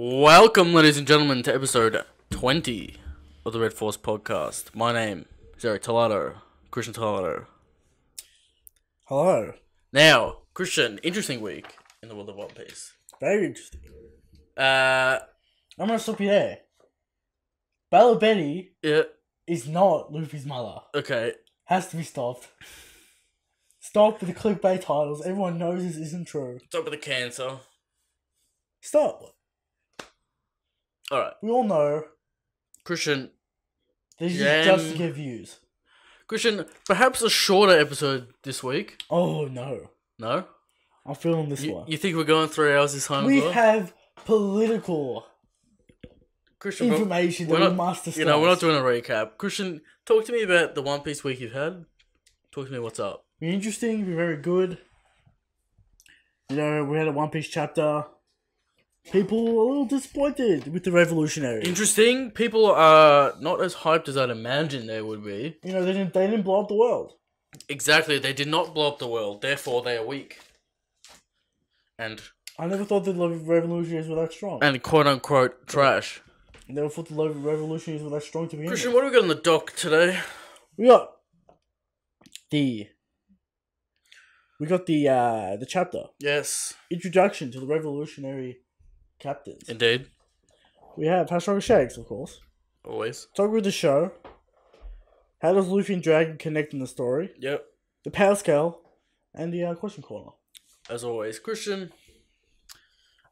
Welcome, ladies and gentlemen, to episode 20 of the Red Force Podcast. My name is Eric Talato, Christian Talato. Hello. Now, Christian, interesting week in the world of One Piece. Very interesting. Uh, I'm gonna stop you there. Bella Betty yeah, is not Luffy's mother. okay. Has to be stopped. Stop with the clickbait titles. Everyone knows this isn't true. Stop with the cancer. Stop. Alright, We all know Christian. this is just to get views. Christian, perhaps a shorter episode this week. Oh no. No? I'm feeling this one. You think we're going 3 hours this time We as well? have political Christian, information we're that we not- must discuss. You know, we're not doing a recap. Christian, talk to me about the One Piece week you've had. Talk to me what's up. Be interesting, be very good. You know, we had a One Piece chapter. People a little disappointed with the revolutionary. Interesting. People are not as hyped as I'd imagine they would be. You know, they didn't blow up the world. Exactly. They did not blow up the world. Therefore, they are weak. And I never thought the revolutionaries were that strong. quote unquote trash. I never thought the revolutionaries were that strong to begin Christian, with. what do we got on the dock today? We got the chapter. Yes. Introduction to the revolutionary captains. Indeed. We have how strong is Shanks, of course. Always. Talk with the show. How does Luffy and Dragon connect in the story? Yep. The power scale. And the question corner. As always. Christian.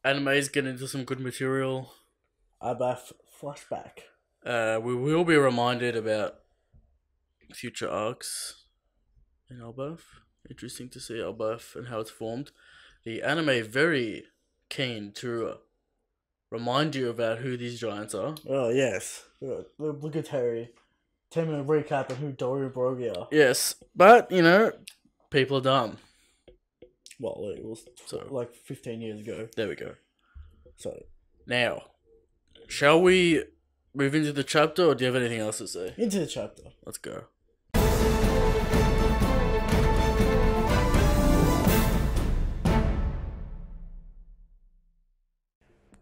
Anime's getting into some good material. Abaf flashback. We will be reminded about future arcs in Elbaf. Interesting to see Elbaf and how it's formed. The anime very keen to remind you about who these giants are. Oh, yes. Look at Terry. 10-minute recap of who Dory and Brogy are. Yes, but, you know, people are dumb. Well, it was like 15 years ago. There we go. So, Now, shall we move into the chapter, or do you have anything else to say? into the chapter. Let's go.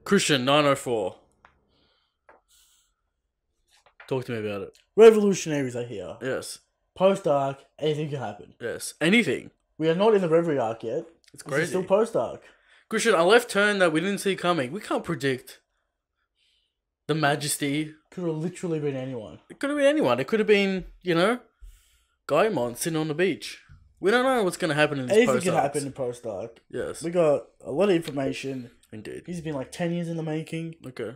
Christian, 904. Talk to me about it. Revolutionaries are here. Yes. Post-arc, anything can happen. Yes. Anything. We are not in the Reverie arc yet. It's This crazy. is still post-arc. Christian, a left turn that we didn't see coming. We can't predict the majesty. Could have literally been anyone. It could have been anyone. It could have been, you know, Gaimon sitting on the beach. We don't know what's going to happen in this Anything post can happen in post-arc. Yes. We got a lot of information. Indeed. He's been like 10 years in the making. Okay.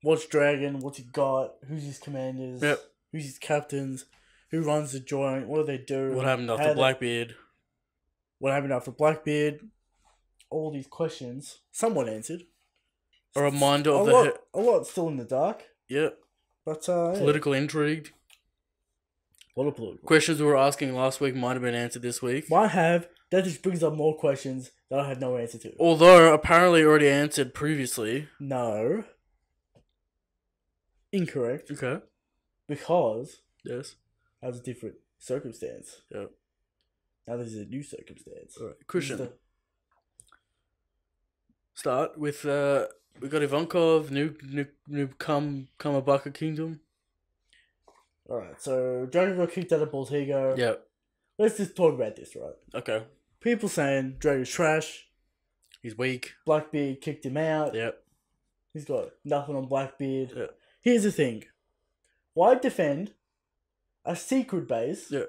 What's Dragon? What's he got? Who's his commanders? Yep. Who's his captains? Who runs the joint? What do they do? What happened How after they- Blackbeard? What happened after Blackbeard? All these questions. Someone answered. A reminder of A lot still in the dark. Yeah. But, yeah. Political intrigue. A lot of political. Questions we were asking last week might have been answered this week. Might have. That just brings up more questions that I had no answer to. Although apparently already answered previously. No. Incorrect. Okay. Because Yes. that was a different circumstance. Yep. Now there's a new circumstance. Alright. Christian. This is Start with we got Ivankov, new Kamabaka Kingdom. Alright, so Dragon got kicked out of Baltigo. Yep. Let's just talk about this, right? Okay. People saying Dragon's trash. He's weak. Blackbeard kicked him out. Yep. He's got nothing on Blackbeard. Yeah. Here's the thing. Why defend a secret base Yeah.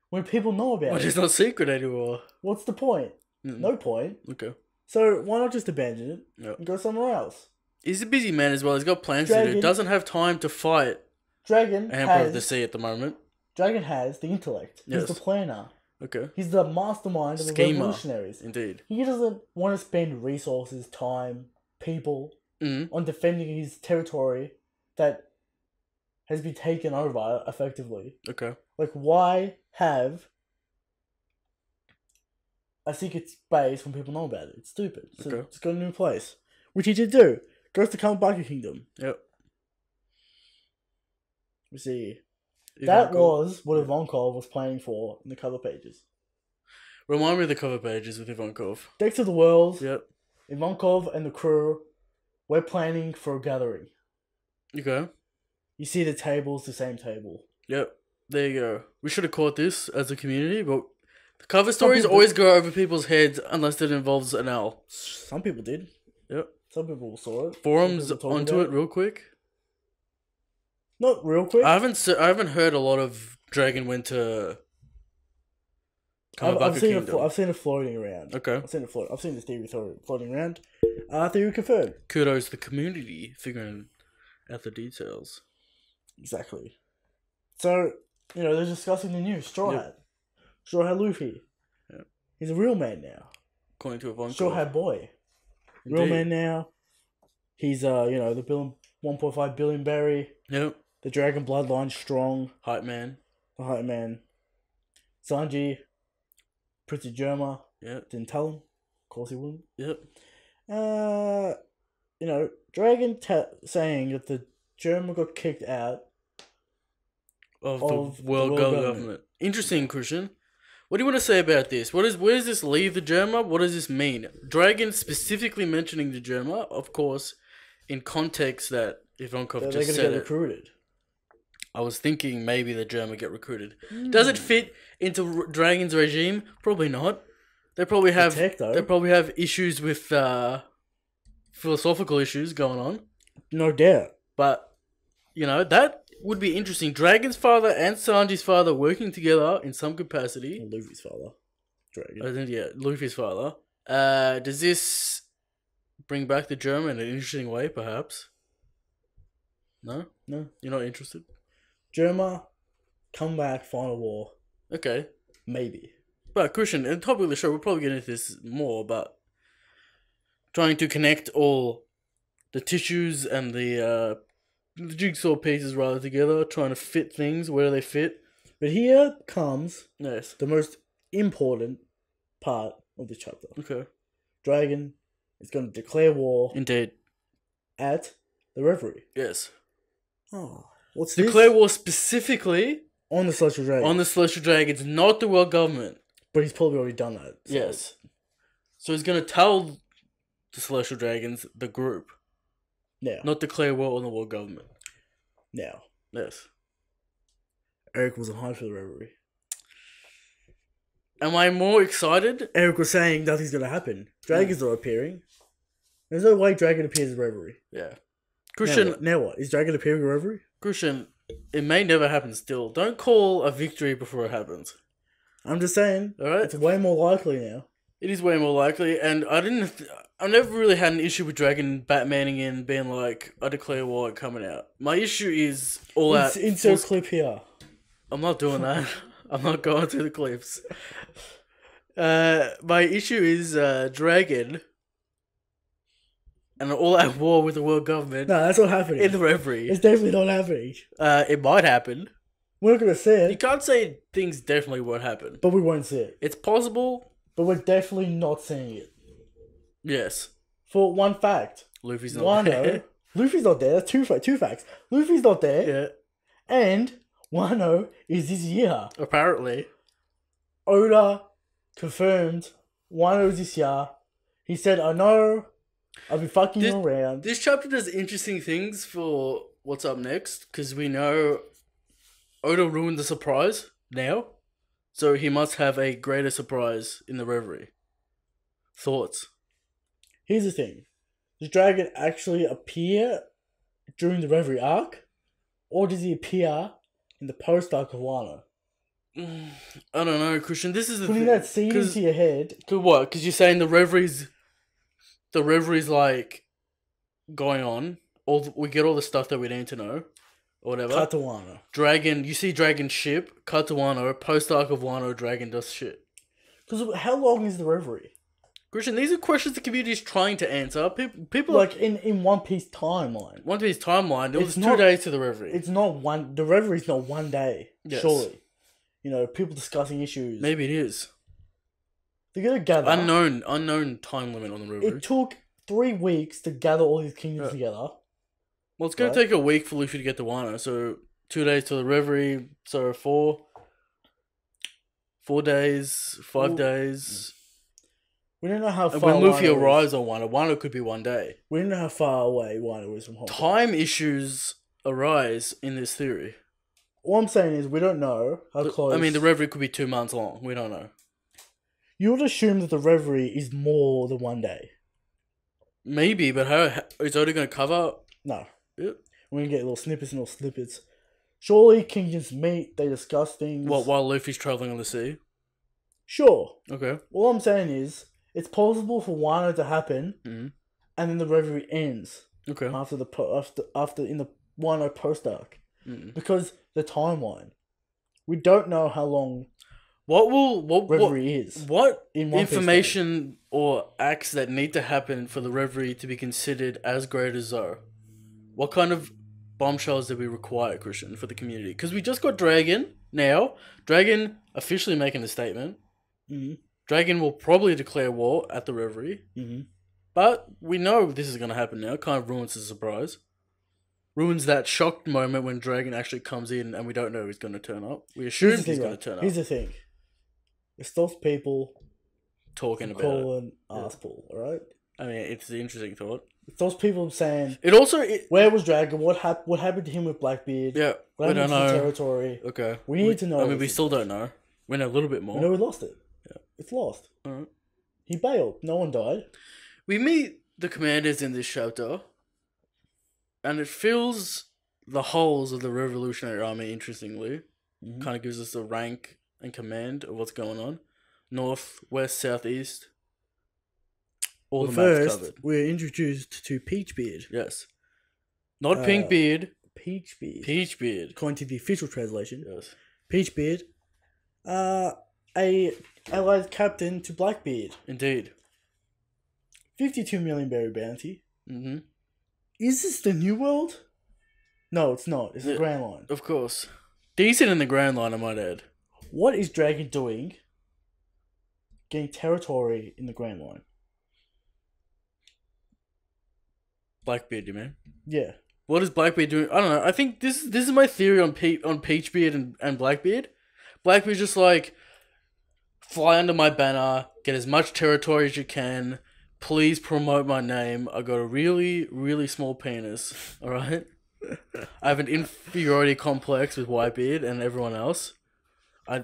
when people know about But it? it's not secret anymore. What's the point? Mm-mm. No point. Okay. So why not just abandon it Yep. and go somewhere else? He's a busy man as well. He's got plans to do. Dragon- Doesn't have time to fight Dragon Emperor of the has Sea at the moment. the intellect. Yes. He's the planner. Okay. He's the mastermind of the Schemer. revolutionaries. Indeed. He doesn't want to spend resources, time, people Mm-hmm. on defending his territory that has been taken over effectively. Okay. Like, why have a secret base when people know about it? It's stupid. So Okay. just go to a new place. Which he did do. Goes to Kamabaka Kingdom. Yep. We see. That Ivankov. was what Ivankov was planning for in the cover pages. Remind me of the cover pages with Ivankov. Decks of the World, Yep. Ivankov and the crew we're planning for a gathering. Okay. You see the table's the same table. Yep. There you go. We should have caught this as a community, but the cover stories always go over people's heads unless it involves an owl. Some people did. Yep. Some people saw it. Forums onto it real quick. Not real quick. I haven't heard a lot of Dragon Winter. I've seen it floating around. Okay. I've seen this theory floating around. Theory confirmed. Kudos to the community figuring out the details. Exactly. So, they're discussing the new Straw Hat. Straw Hat Luffy. Yep. He's a real man now. According to Ivanka. Straw Hat Boy. Indeed. Real man now. He's, the 1.5 billion berry. Yep. The Dragon Bloodline strong. Hype man. The hype man. Sanji. Prince of Germa. Yep. Didn't tell him. Of course he wouldn't. Yep. Dragon saying that the Germa got kicked out of the world government. Interesting, Christian. What do you want to say about this? Where does this leave the Germa? What does this mean? Dragon specifically mentioning the Germa, of course, in context that Ivankov just said get recruited. I was thinking maybe the Germa get recruited. Does it fit into Dragon's regime? Probably not. They probably have issues with philosophical issues going on. No doubt. But that would be interesting. Dragon's father and Sanji's father working together in some capacity. Luffy's father. Dragon. I think, Luffy's father. Does this bring back the Germa in an interesting way, perhaps? No? No. You're not interested? Germa, come back, final war. Okay. Maybe. But, Christian, on the topic of the show, we'll probably get into this more, but trying to connect all the tissues and the jigsaw pieces rather together, trying to fit things where they fit. But here comes the most important part of the chapter. Okay. Dragon is going to declare war. Indeed. At the Reverie. Yes. Oh, what's declare this? War specifically on the Celestial Dragons. On the Celestial Dragons, not the world government. But he's probably already done that. So. Yes. So he's going to tell the Celestial Dragons, the group. Now. Not declare war on the world government. Now. Yes. Eric wasn't hyped for the Reverie. Am I more excited? Eric was saying nothing's going to happen. Dragons are appearing. There's no way Dragon appears in Reverie. Yeah. Christian. Now what? Is Dragon appearing in Reverie? Christian, it may never happen still. Don't call a victory before it happens. I'm just saying. Alright? It's way more likely now. It is way more likely, and I never really had an issue with Dragon Batmaning in being like, I declare war coming out. My issue is all out. Insert clip here. I'm not doing that. I'm not going through the clips. My issue is Dragon and an all-out war with the world government. No, that's not happening. In the Reverie. It's definitely not happening. It might happen. We're not going to see it. You can't say things definitely won't happen. But we won't see it. It's possible. But we're definitely not seeing it. Yes. For one fact. Luffy's not there. Luffy's not there. That's two facts. Luffy's not there. Yeah. And Wano is this year. Apparently. Oda confirmed Wano's this year. He said, I know. I've been fucking you around. This chapter does interesting things for what's up next. Because we know Oda ruined the surprise now. So he must have a greater surprise in the Reverie. Thoughts? Here's the thing. Does Dragon actually appear during the Reverie arc? Or does he appear in the post-arc of Wano? I don't know, Christian. This is the Putting that scene into your head. Cause what? Because you're saying the Reverie's like going on. We get all the stuff that we need to know. Or whatever. Cut to Wano. Dragon, you see Dragon ship, cut to Wano, post-arc of Wano, Dragon does shit. Because how long is the Reverie? Christian, these are questions the community is trying to answer. People like in One Piece timeline. One Piece timeline, it was 2 days to the Reverie. It's not one. The Reverie's not 1 day. Yes. Surely, people discussing issues. Maybe it is. They're gonna gather unknown time limit on the Reverie. It took 3 weeks to gather all these kingdoms together. Well, it's going to take a week for Luffy to get to Wano, so 2 days to the Reverie, so 4 days, 5 days. We don't know how And far when Luffy Wano arrives on Wano could be one day. We don't know how far away Wano is from Hong Kong. Time issues arise in this theory. All I'm saying is we don't know how close. I mean, the reverie could be 2 months long. We don't know. You would assume that the reverie is more than one day. Maybe, but how it's only going to cover? No. Yep. We're going to get little snippets. Surely Kingdoms meet, they discuss things. What, while Luffy's traveling on the sea? Sure. Okay. All I'm saying is, it's possible for Wano to happen, Mm-hmm. and then the reverie ends. Okay. After in the Wano post arc. Mm-hmm. Because the timeline. We don't know how long reverie is. What in One Piece information or acts that need to happen for the reverie to be considered as great as Zoro? What kind of bombshells do we require, Christian, for the community? Because we just got Dragon now. Dragon officially making a statement. Mm-hmm. Dragon will probably declare war at the reverie. Mm-hmm. But we know this is going to happen now. Kind of ruins the surprise. Ruins that shocked moment when Dragon actually comes in and we don't know he's going to turn up. We assume he's going to turn up. Here's the thing. It stops people talking about call an arsehole, alright? I mean, it's an interesting thought. It stops people saying, It also... where was Dragon? What happened to him with Blackbeard? Yeah, what we don't happened to know. the territory? Okay. We need to know. I mean, we still don't know. We know a little bit more. We know we lost it. Yeah. It's lost. Alright. He bailed. No one died. We meet the commanders in this chapter, and it fills the holes of the Revolutionary Army, interestingly. Mm-hmm. Kind of gives us a rank and command of what's going on. North, west, southeast. All the maps covered. We're introduced to Peachbeard. Yes. Not Pinkbeard. Peachbeard. Peachbeard. According to the official translation. Yes. Peachbeard. A allied captain to Blackbeard. Indeed. 52 million berry bounty. Mm-hmm. Is this the New World? No, it's not. It's the Grand Line. Of course. Decent in the Grand Line, I might add. What is Dragon doing getting territory in the Grand Line? Blackbeard, you mean? Yeah. What is Blackbeard doing? I don't know. I think this is my theory on Peachbeard and Blackbeard. Blackbeard's just like, fly under my banner, get as much territory as you can. Please promote my name. I got a really, really small penis. Alright? I have an inferiority complex with Whitebeard and everyone else.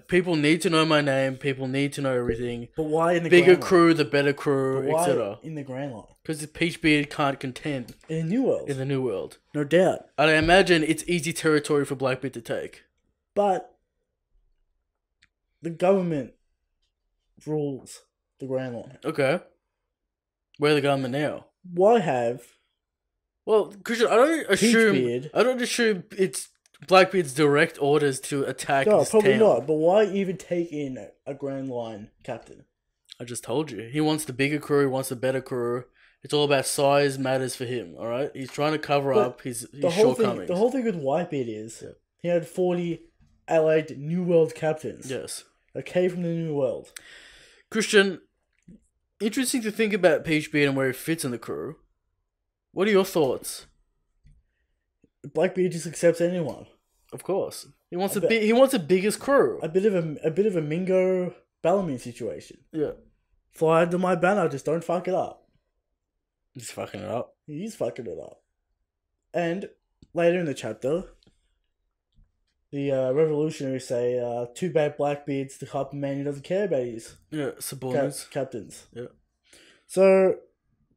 People need to know my name. People need to know everything. But why in the bigger Grand crew, the better crew, Line? etc. Why in the Grand Line? Because Peachbeard can't contend In the New World. in the New World. No doubt. And I imagine it's easy territory for Blackbeard to take. But the government rules the Grand Line. Okay. Where are the government now? Why have Well, Christian, I don't assume it's Blackbeard's direct orders to attack this probably town. not. But why even take in a Grand Line captain? I just told you. He wants the bigger crew, he wants the better crew. It's all about size matters for him, alright? He's trying to cover up his shortcomings. The whole thing with Whitebeard is Yeah. he had 40 allied New World captains. Yes. That came from the New World. Christian, interesting to think about Peachbeard and where he fits in the crew. What are your thoughts? Blackbeard just accepts anyone. Of course. He wants he wants the biggest crew. A bit of a Mingo Bellamy situation. Yeah. Fly under my banner, just don't fuck it up. He's fucking it up. He's fucking it up. And later in the chapter, the revolutionaries say, too bad Blackbeard's the type of man who doesn't care about his subordinates. Captains. Yeah. So,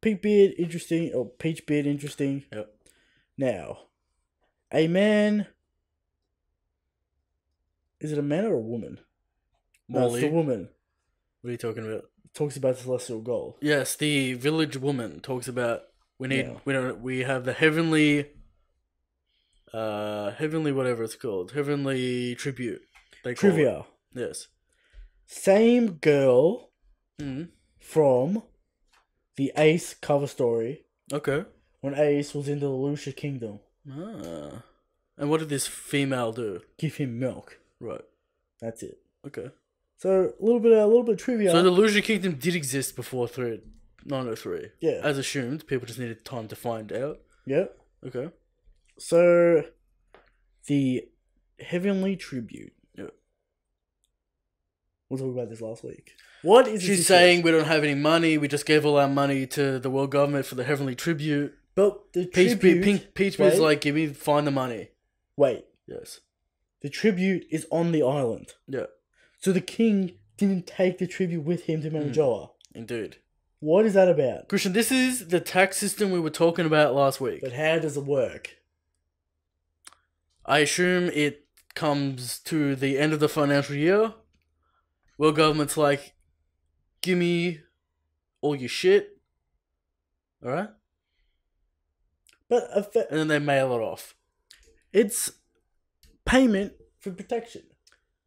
Peachbeard, interesting. Yep. Now, a man... Is it a man or a woman? No, it's the woman. What are you talking about? Talks about the celestial goal. Yes, the village woman talks about we have the heavenly whatever it's called. Heavenly tribute. Trivia. Yes. Same girl Mm-hmm. from the AEST cover story. Okay. When AEST was in the Lucia Kingdom. Ah. And what did this female do? Give him milk. Right. That's it. Okay. So a little bit of trivia. So the Lucia Kingdom did exist before 903. Yeah. As assumed, people just needed time to find out. Yep. Okay. So the heavenly tribute. Yeah. We'll talk about this last week. What is the She's situation? saying we don't have any money. We just gave all our money to the world government for the heavenly tribute. But the Peach tribute... is like, find the money. Wait. Yes. The tribute is on the island. Yeah. So the king didn't take the tribute with him to Marijoa. Indeed. What is that about? Christian, this is the tax system we were talking about last week. But how does it work? I assume it comes to the end of the financial year. World government's like, give me all your shit. Alright? But and then they mail it off. It's payment for protection.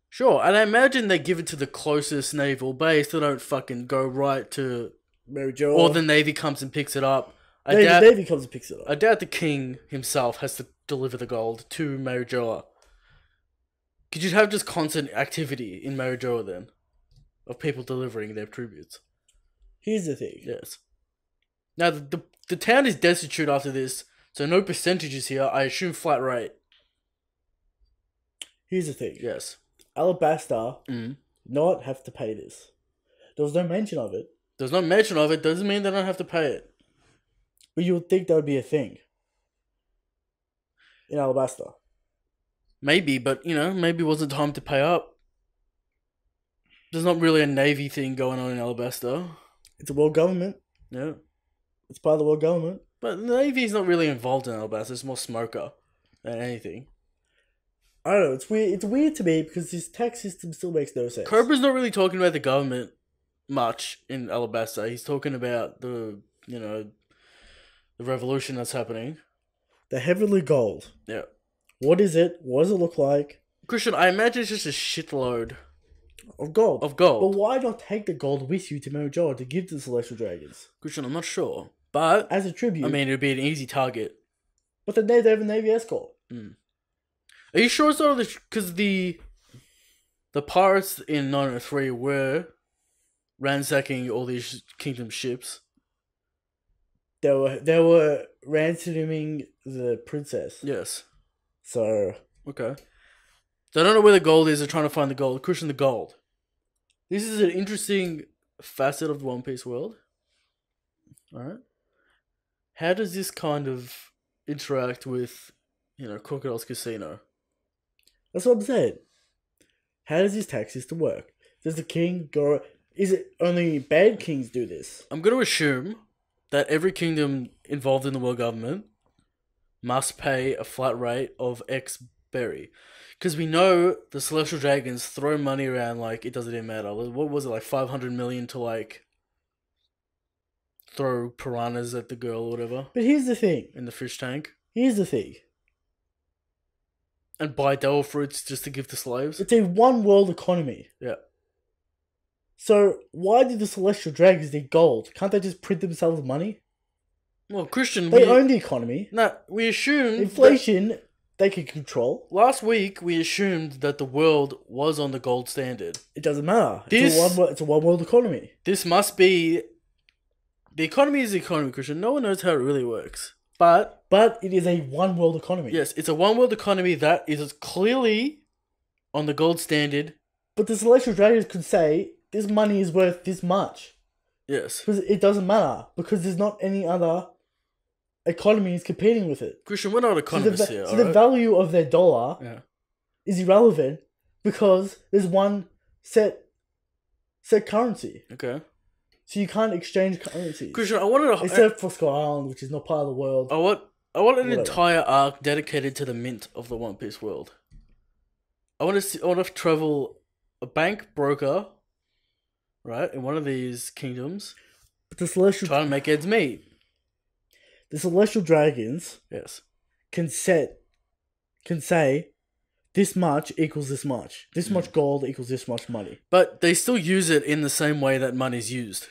Sure, and I imagine they give it to the closest naval base. They don't fucking go right to Marijoa. Or the Navy comes and picks it up. The Navy comes and picks it up. I doubt the king himself has to deliver the gold to Marijoa. Could you have just constant activity in Marijoa then? Of people delivering their tributes? Here's the thing. Yes. Now, the town is destitute after this, so no percentages here. I assume flat rate. Here's the thing. Yes. Alabasta not have to pay this. There was no mention of it. There's no mention of it, doesn't mean they don't have to pay it. But you would think that would be a thing. In Alabasta. Maybe, but, maybe it wasn't time to pay up. There's not really a Navy thing going on in Alabasta. It's a world government. Yeah. It's part of the world government. But the Navy's not really involved in Alabasta. It's more smoker than anything. I don't know. It's weird. It's weird to me because this tax system still makes no sense. Cobra's not really talking about the government much in Alabasta. He's talking about the revolution that's happening. The heavenly gold. Yeah. What is it? What does it look like? Christian, I imagine it's just a shitload of gold. But why not take the gold with you to Marijoa to give to the Celestial Dragons? Christian, I'm not sure. But as a tribute. I mean, it would be an easy target. But they have a Navy escort. Are you sure it's not because the pirates in 903 were ransacking all these kingdom ships? They were ransoming the princess. Yes. So okay. So I don't know where the gold is. They're trying to find the gold. Christian, the gold. This is an interesting facet of the One Piece world. Alright. How does this kind of interact with, Crocodile's Casino? That's what I'm saying. How does this tax system work? Does the king go... Is it only bad kings do this? I'm going to assume that every kingdom involved in the world government must pay a flat rate of X berry. Because we know the Celestial Dragons throw money around like it doesn't even matter. What was it, like 500 million to like throw piranhas at the girl or whatever? But here's the thing. In the fish tank. Here's the thing. And buy devil fruits just to give to slaves. It's a one world economy. Yeah. So why did the Celestial Dragons need gold? Can't they just print themselves money? Well, Christian, they own the economy. No, we assumed inflation they can control. Last week we assumed that the world was on the gold standard. It doesn't matter. It's a one world economy. This must be the economy is the economy, Christian. No one knows how it really works. But it is a one world economy. Yes, it's a one world economy that is clearly on the gold standard. But the Celestial Dragons could say this money is worth this much. Yes. Because it doesn't matter. Because there's not any other economies competing with it. Christian, we're not economists here. So the value of their dollar is irrelevant because there's one set currency. Okay. So you can't exchange currencies. Christian, I wanted to... Except for Sclae Island, which is not part of the world. I want an entire arc dedicated to the mint of the One Piece world. I want to travel a bank broker, right, in one of these kingdoms. But the Celestial... Trying to make ends meet. The Celestial Dragons... Yes. Can say... This much equals this much. This much gold equals this much money. But they still use it in the same way that money's used.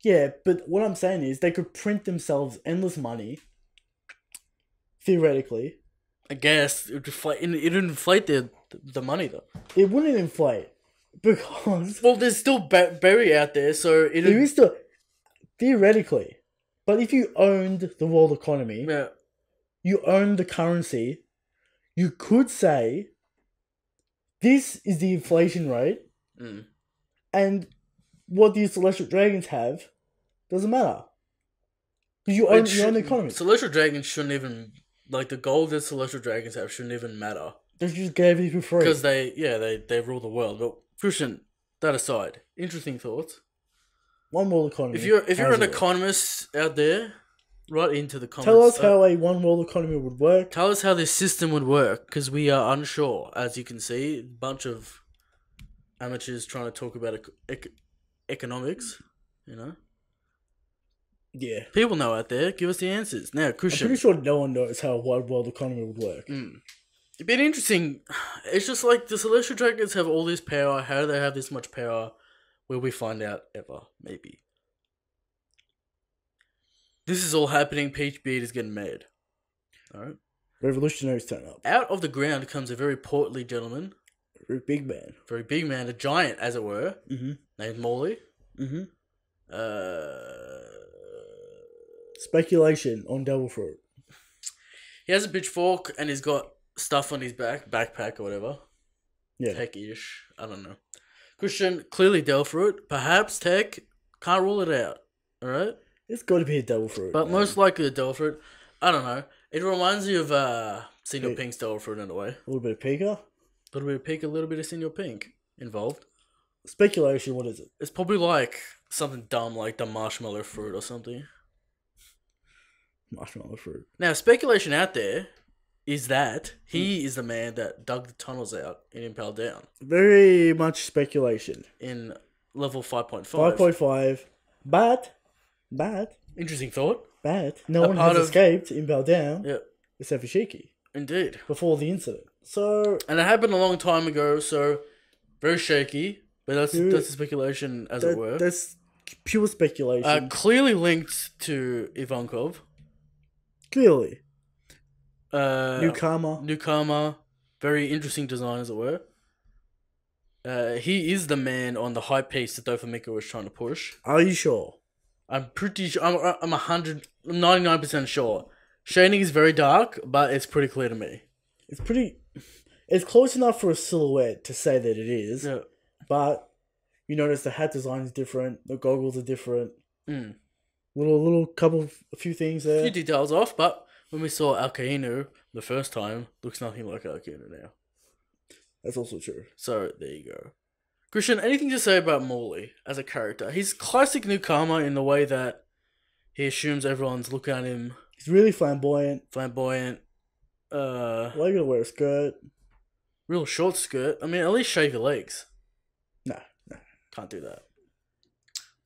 Yeah, but what I'm saying is they could print themselves endless money. Theoretically. I guess. It'd inflate the money, though. It wouldn't inflate. Because... Well, there's still berry out there, so... There is still... Theoretically. But if you owned the world economy... Yeah. You own the currency... You could say, this is the inflation rate, and what these celestial dragons have doesn't matter. Because you own the economy. Celestial dragons shouldn't even... Like, the gold that celestial dragons have shouldn't even matter. They just gave it for free. Because they rule the world. But, Christian, that aside, interesting thoughts. One world economy. If you're an economist out there, write into the comments. Tell us how a one world economy would work. Tell us how this system would work, because we are unsure. As you can see, a bunch of amateurs trying to talk about economics, you know? Yeah. People know out there. Give us the answers. Now, Christian. I'm pretty sure no one knows how a one world economy would work. It'd be interesting. It's just like the Celestial Dragons have all this power. How do they have this much power? Will we find out ever? Maybe. This is all happening. Peach Beard is getting mad. Alright. Revolutionaries turn up. Out of the ground comes a very portly gentleman. Very big man. Very big man. A giant, as it were. Named Morley. Speculation on Devil Fruit. He has a pitchfork and he's got stuff on his backpack or whatever. Yeah. Tech-ish. I don't know. Christian, clearly Devil Fruit. Perhaps Tech. Can't rule it out. Alright? It's got to be a Devil Fruit. But most likely a Devil Fruit. I don't know. It reminds me of Senior Pink's Devil Fruit in a way. A little bit of Pika. A little bit of Pink, a little bit of Senior Pink involved. Speculation, what is it? It's probably like something dumb like the marshmallow fruit or something. Marshmallow fruit. Now, speculation out there is that he is the man that dug the tunnels out in Impel Down. Very much speculation. In level 5.5. 5.5. Bad. Interesting thought. Bad. No one has escaped Impel Down. Yep. Except for Shiki. Indeed. Before the incident. So... And it happened a long time ago, so... Very shaky. But that's a speculation, as it were. That's pure speculation. Clearly linked to Ivankov. Clearly. Newcomer. Very interesting design, as it were. He is the man on the hype piece that Dofumika was trying to push. Are you sure? I'm pretty sure. I'm 99% sure. Shading is very dark, but it's pretty clear to me. It's close enough for a silhouette to say that it is. Yeah. But you notice the hat design is different. The goggles are different. A few things there. A few details off, but when we saw Alkainu the first time, looks nothing like Alkainu now. That's also true. So there you go. Christian, anything to say about Morley as a character? He's classic newcomer in the way that he assumes everyone's looking at him. He's really flamboyant. Why you gotta wear a skirt? Real short skirt. I mean, at least shave your legs. No. Can't do that.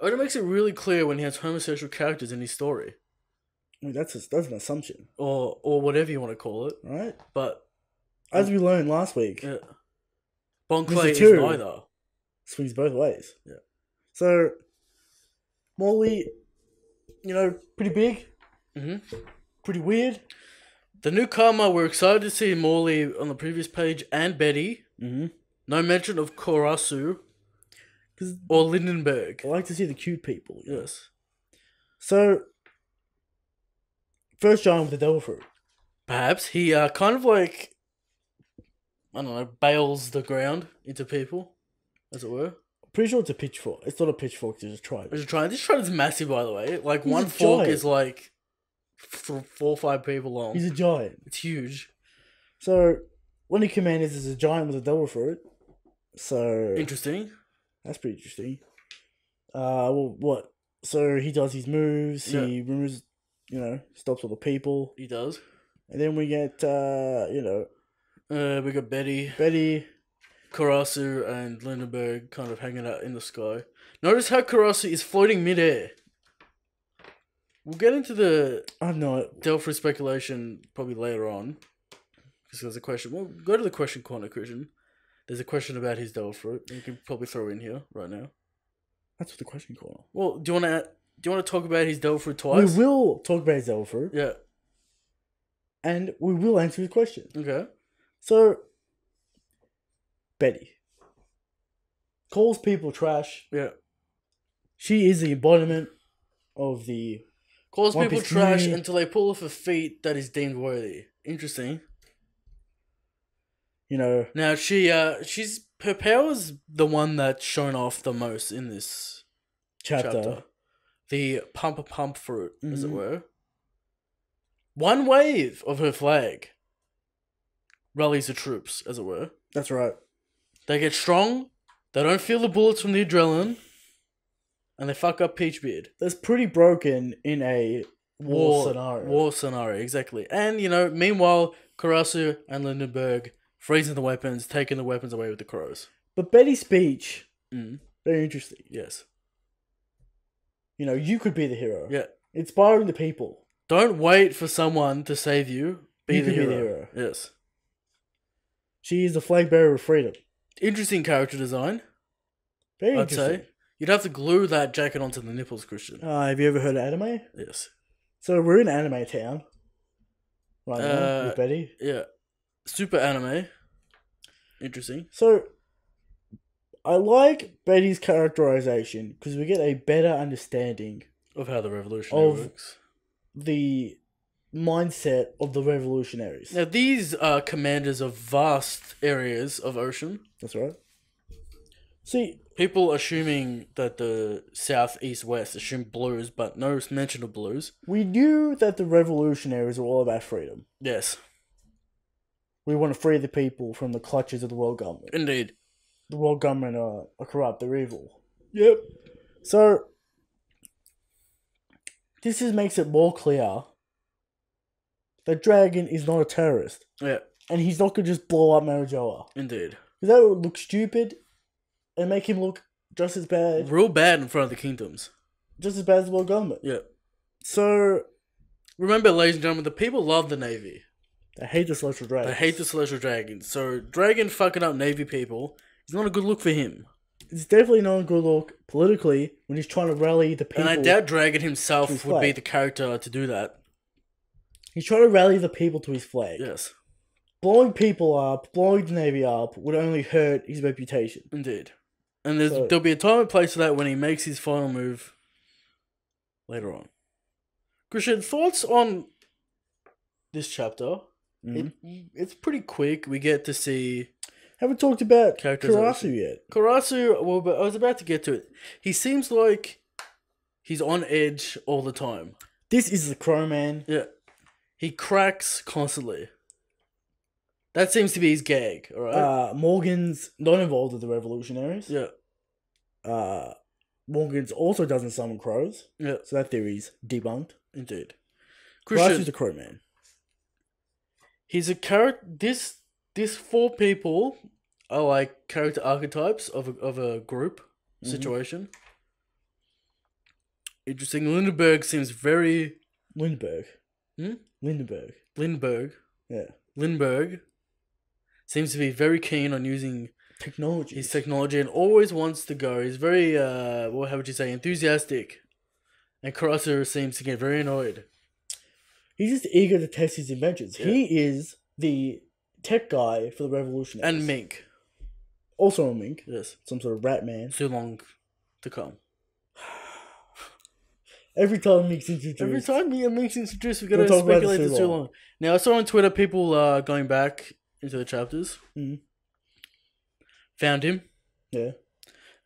Oda makes it really clear when he has homosexual characters in his story. I mean, that's an assumption. Or whatever you want to call it. Right? But... As we learned last week... Yeah. Bon Clay is neither. Swings both ways. Yeah. So, Morley, pretty big. Pretty weird. The newcomer, we're excited to see Morley on the previous page and Betty. No mention of Korasu or Lindenberg. I like to see the cute people. Yes. So, first giant with the Devil Fruit. Perhaps he kind of like, I don't know, bails the ground into people, as it were. Pretty sure it's a pitchfork. It's not a pitchfork, it's just a trident. It's a trident. This trident is massive, by the way. Like, one fork is like 4 or 5 people long. He's a giant. It's huge. So, one of the commanders is a giant with a Devil Fruit. So... Interesting. That's pretty interesting. What? So, he does his moves. Yeah. He moves, stops all the people. He does. And then we get, we got Betty, Karasu, and Lindenberg kind of hanging out in the sky. Notice how Karasu is floating midair. We'll get into the Delphi speculation probably later on. Because there's a question. Well, go to the question corner, Christian. There's a question about his Devil Fruit. You can probably throw in here right now. That's the question corner. Well, do you want to talk about his Devil Fruit twice? We will talk about his Devil Fruit. Yeah. And we will answer his question. Okay. So, Betty calls people trash. Yeah. She is the embodiment of the calls One people trash until they pull off a feat that is deemed worthy. Interesting. Now she's her power's the one that's shown off the most in this chapter. The pump fruit, as it Mhm. were. One wave of her flag rallies the troops, as it were. That's right. They get strong, they don't feel the bullets from the adrenaline, and they fuck up Peachbeard. That's pretty broken in a war scenario. War scenario, exactly. And, you know, meanwhile, Karasu and Lindenberg freezing the weapons, taking the weapons away with the crows. But Betty's speech, Mm. very interesting. Yes. You know, you could be the hero. Yeah. Inspiring the people. Don't wait for someone to save you. You could be the hero. Yes. She is the flag bearer of freedom. Interesting character design, Very I'd interesting. say. You'd have to glue that jacket onto the nipples, Christian. Have you ever heard of anime? Yes. So we're in anime town right now with Betty. Yeah. Super anime. Interesting. So I like Betty's characterization because we get a better understanding Of how the revolution works. the mindset of the revolutionaries. Now, these are commanders of vast areas of ocean. That's right. See, People assuming that the South, East, West assume blues, but no mention of blues. we knew that the revolutionaries were all about freedom. Yes, We want to free the people from the clutches of the world government. indeed. The world government are corrupt, they're evil. Yep. So, this just makes it more clear that Dragon is not a terrorist. Yeah, And he's not going to just blow up Marijoa. indeed. Because that would look stupid and make him look just as bad. Real bad in front of the kingdoms. Just as bad as the world government. Yeah. So, Remember, ladies and gentlemen, the people love the Navy. they hate the Celestial Dragon. They hate the Celestial Dragons. So, Dragon fucking up Navy people is not a good look for him. It's definitely not a good look politically when he's trying to rally the people. And I doubt Dragon himself to his would be flag. the character to do that. He's trying to rally the people to his flag. Yes, Blowing people up, blowing the Navy up, would only hurt his reputation. indeed. And So- there'll be a time and place for that when he makes his final move later on. Christian, thoughts on this chapter? Mhm. It's pretty quick. We get to see Haven't talked about Characterization. Karasu yet. Karasu. Well, but I was about to get to it. He seems like he's on edge all the time. This is the Crow Man. Yeah, he cracks constantly. That seems to be his gag. All right. Morgan's not involved with the revolutionaries. Yeah. Morgan's also doesn't summon crows. Yeah. So that theory's debunked. Indeed. Karasu's Christian, the Crow Man. he's a character. This four people are like character archetypes of a group situation. Interesting. Lindenberg seems very Lindbergh. Hmm? Lindbergh. Lindberg. Yeah. Lindbergh seems to be very keen on using Technology. his technology and always wants to go. He's very how would you say, enthusiastic. And Karasu seems to get very annoyed. He's just eager to test his inventions. Yeah. He is the tech guy for the revolutionaries. And Mink. Also a mink. Yes. Some sort of rat man. Too long to come. Every time Mink's introduced. Every time Mink's introduced, we've got Don't to talk about speculate this this too too long. long. Now, I saw on Twitter people going back into the chapters. Mhm. Found him. Yeah.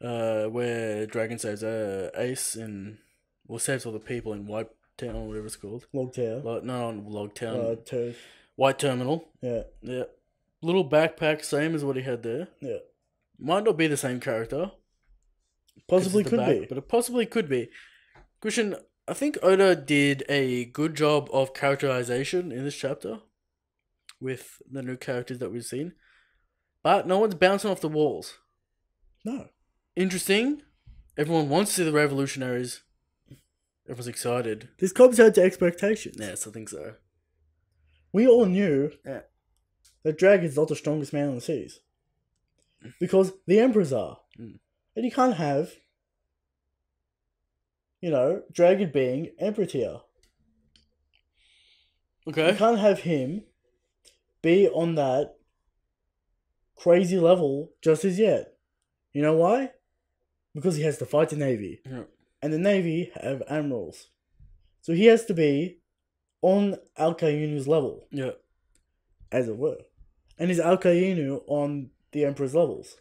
Where Dragon saves Ace and saves all the people in White Town or whatever it's called. Log Tower. No, not Log Town. Turf. White Terminal. Yeah. Yeah. Little backpack, same as what he had there. Yeah. Might not be the same character. Possibly 'cause it's the could be. But it possibly could be. Christian, I think Oda did a good job of characterization in this chapter with the new characters that we've seen. But no one's bouncing off the walls. No. Interesting. Everyone wants to see the revolutionaries. Everyone's excited. This comes down to expectations. Yes, I think so. We all knew Yeah. that Dragon's not the strongest man on the seas. Because the Emperors are. Mm. And you can't have, Dragon being Emperor tier. You Okay. can't have him be on that crazy level just as yet. You know why? Because he has to fight the Navy. Yeah. And the Navy have admirals. So he has to be on Alcayunu's level, Yeah. as it were. And is Alcayunu on the Emperor's levels?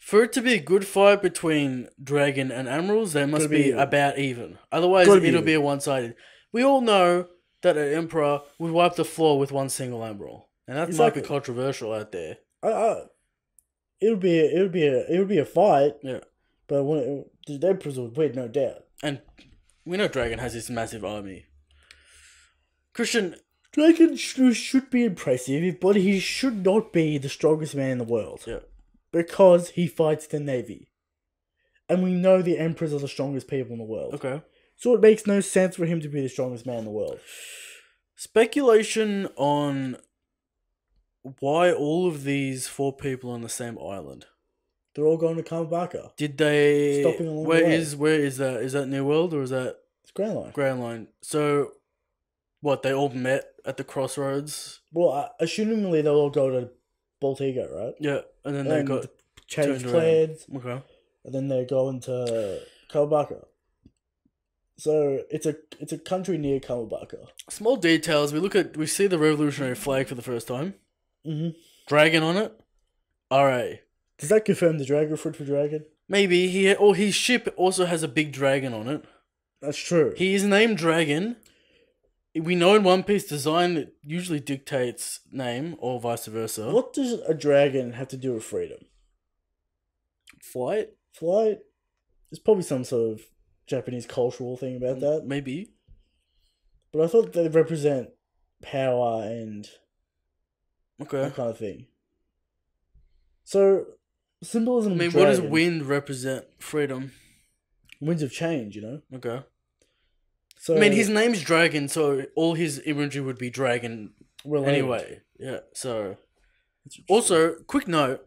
For it to be a good fight between Dragon and Admirals, they must Gotta be be even. about even. Otherwise, Gotta be it'll even. be a one-sided. We all know that an Emperor would wipe the floor with one single Admiral. And that might be Exactly. controversial out there. It'll be a fight, Yeah. but when the Emperors would win, no doubt. And we know Dragon has this massive army. Christian, Dragon should be impressive, but he should not be the strongest man in the world. yeah. Because he fights the Navy. And we know the Emperors are the strongest people in the world. Okay. So it makes no sense for him to be the strongest man in the world. Speculation on why all of these 4 people on the same island. They're all going to Kamabaka. Did they... Stopping along the where way. is that? Is that New World or is that... It's Grand Line. Grand Line. So, what, they all met at the crossroads? Well, assumingly they'll all go to Baltigo, right? Yeah, and then they got changed turned plans, around. Okay. and then they go into Kamabaka. So it's a country near Kamabaka. Small details. We see the revolutionary flag for the first time. Mm-hmm. Dragon on it. RA. Does that confirm the dragon fruit for dragon? Maybe his ship also has a big dragon on it. That's true. He is named Dragon. We know in One Piece design it usually dictates name or vice versa. What does a dragon have to do with freedom? Flight? Flight? There's probably some sort of Japanese cultural thing about that. Maybe. But I thought they represent power and Okay. that kind of thing. So, symbolism I mean, of what does dragon, wind represent? Freedom. winds of change, you know? Okay. So I mean, his name's Dragon, so all his imagery would be dragon related. anyway. Yeah, so... Also, quick note.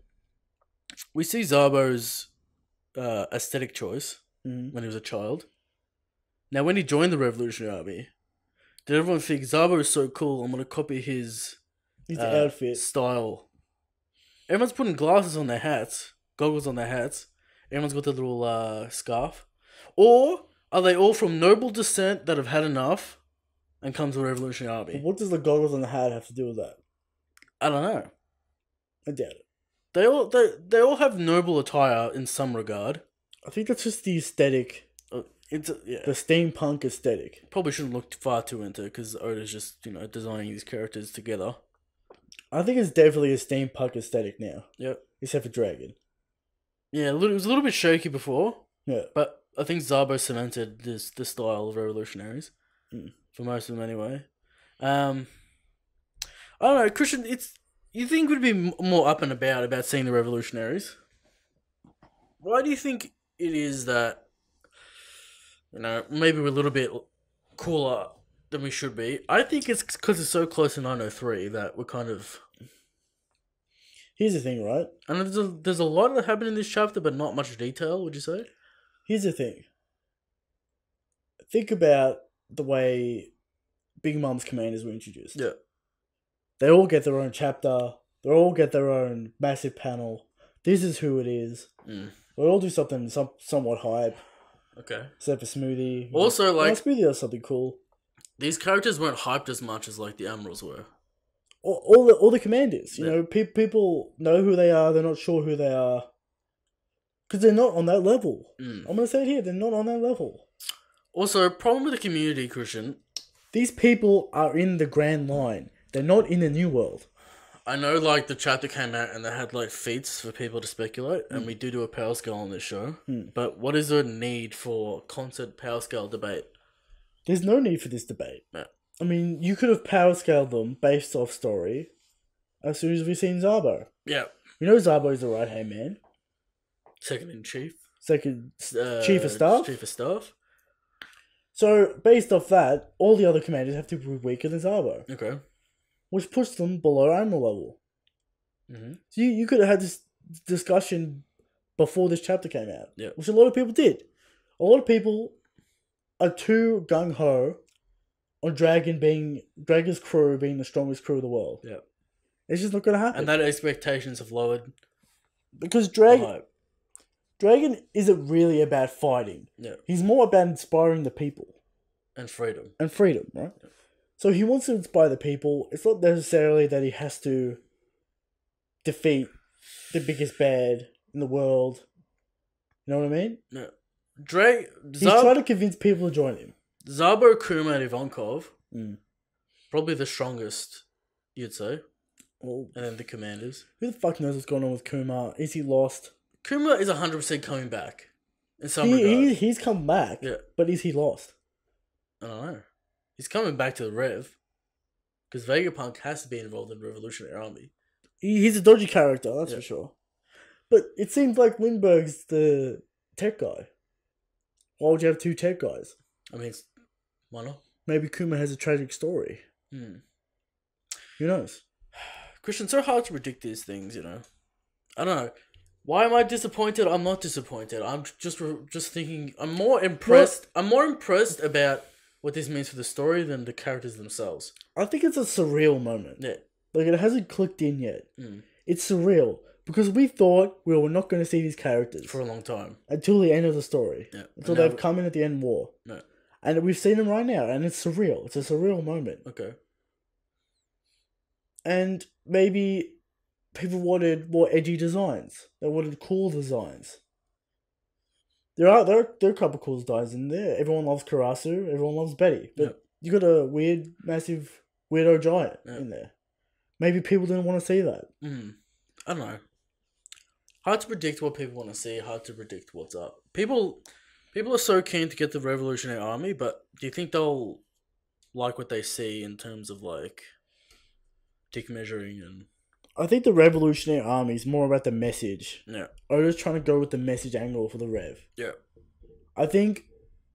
We see Zabo's aesthetic choice Mhm. when he was a child. Now, when he joined the Revolutionary Army, did everyone think, Zabo is so cool, I'm going to copy his outfit. style? Everyone's putting glasses on their hats, goggles on their hats. Everyone's got the little scarf. Or are they all from noble descent that have had enough and come to the Revolutionary Army? What does the goggles on the hat have to do with that? I don't know. I doubt it. They all have noble attire in some regard. I think that's just the aesthetic, Yeah. the steampunk aesthetic. Probably shouldn't look far too into it because Oda's just designing these characters together. I think it's definitely a steampunk aesthetic now. Yep. Except for Dragon. Yeah, it was a little bit shaky before, Yeah. but I think Zabo cemented the style of revolutionaries for most of them anyway. I don't know, Christian. You think we'd be more up and about seeing the revolutionaries? Why do you think it is that maybe we're a little bit cooler than we should be? I think it's because it's so close to 903 that we're kind of. Here's the thing, right? And there's a lot that happened in this chapter, but not much detail. Would you say? Here's the thing. Think about the way Big Mom's commanders were introduced. Yeah. They all get their own chapter. They all get their own massive panel. This is who it is. Mm. They all do something somewhat hype. Okay. Except for Smoothie. Also, Smoothie does something cool. These characters weren't hyped as much as like the Admirals were. All the commanders. You know, people know who they are. They're not sure who they are. Because they're not on that level. I'm going to say it here. They're not on that level. Also, problem with the community, Christian. These people are in the Grand Line. They're not in the New World. I know, the chapter came out and they had, feats for people to speculate, and we do a power scale on this show. But what is the need for constant power scale debate? There's no need for this debate. Yeah. I mean, you could have power scaled them based off story as soon as we've seen Zabo. Yeah. We know Zabo's the right-hand man. Second in chief. Second, chief of staff. Chief of staff. So, based off that, all the other commanders have to be weaker than Zabo. Okay. Which puts them below Admiral level. Mm-hmm. So you could have had this discussion before this chapter came out. Yeah. Which a lot of people did. A lot of people are too gung-ho on Dragon's crew being the strongest crew of the world. Yeah. It's just not going to happen. And that expectations have lowered. Because Dragon isn't really about fighting. Yeah. He's more about inspiring the people. And freedom. And freedom, right? Yeah. So he wants to inspire the people. It's not necessarily that he has to defeat the biggest bad in the world. You know what I mean? No. He's trying to convince people to join him. Zabo, Kuma, and Ivankov. Mm. Probably the strongest, you'd say. Well, And then the commanders. who the fuck knows what's going on with Kuma? Is he lost? Kuma is 100% coming back. In some regard. He's come back. Yeah. But is he lost? I don't know. He's coming back to the Rev. Because Vegapunk has to be involved in the Revolutionary Army. He's a dodgy character, that's Yeah. for sure. But it seems like Lindbergh's the tech guy. Why would you have two tech guys? I mean, why not? Maybe Kuma has a tragic story. Hmm. Who knows? Christian, so hard to predict these things, you know. I don't know. Why am I disappointed? I'm not disappointed. I'm just thinking. I'm more impressed. I'm more impressed about what this means for the story than the characters themselves. I think it's a surreal moment. Yeah. Like, it hasn't clicked in yet. Mm. It's surreal. Because we thought we were not going to see these characters. For a long time. Until the end of the story. Yeah. Until they've come in at the end war. No. And we've seen them right now. And it's surreal. It's a surreal moment. Okay. And maybe people wanted more edgy designs. They wanted cool designs. There are a couple cool designs in there. Everyone loves Karasu. Everyone loves Betty. But you got a weird, massive, weirdo giant in there. Maybe people didn't want to see that. I don't know. Hard to predict what people want to see. Hard to predict what's up. People are so keen to get the Revolutionary Army, but do you think they'll like what they see in terms of like dick measuring and? I think the Revolutionary Army is more about the message. Yeah. I'm just trying to go with the message angle for the Rev. Yeah. I think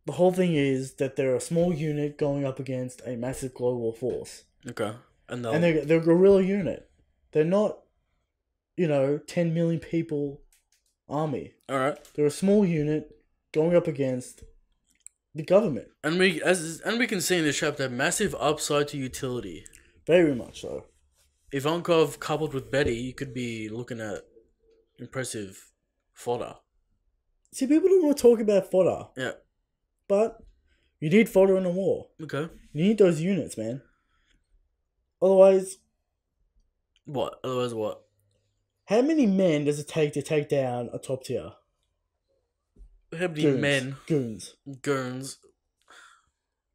the whole thing is that they're a small unit going up against a massive global force. Okay. And they're a guerrilla unit. They're not, 10 million people army. All right. They're a small unit going up against the government. And we can see in this chapter massive upside to utility. Very much so. Ivankov coupled with Betty, you could be looking at impressive fodder. See, people don't want to talk about fodder. Yeah. But you need fodder in a war. Okay. You need those units, man. Otherwise... What? Otherwise what? How many men does it take to take down a top tier? How many men? Goons.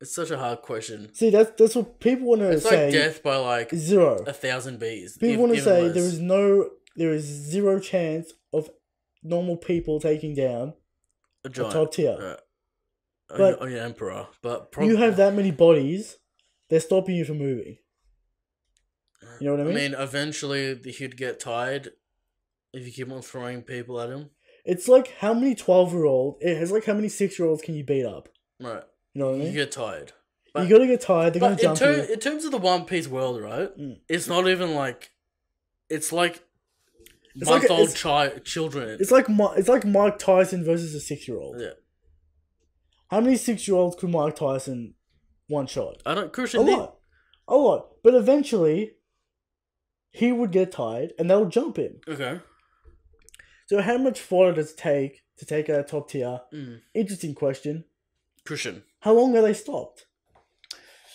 It's such a hard question. See, that's what people want to say. It's like death by like 0. 1,000 bees. People want to say there is 0 chance of normal people taking down a top tier. Right. But on your emperor. But you have that many bodies, they're stopping you from moving. You know what I mean? I mean, eventually he'd get tired if you keep on throwing people at him. It's like how many 12-year-olds, it's like how many 6-year-olds can you beat up? Right. You know what I mean? You get tired. You gotta get tired, they're gonna jump you. In terms of the One Piece world, right? It's not even like... It's like... month-old children. It's like Mike Tyson versus a 6-year-old. Yeah. How many 6-year-olds could Mike Tyson one-shot? Christian... A lot. But eventually... he would get tired, and they'll jump him. Okay. So how much fodder does it take to take out a top tier? Interesting question. Christian. How long are they stopped?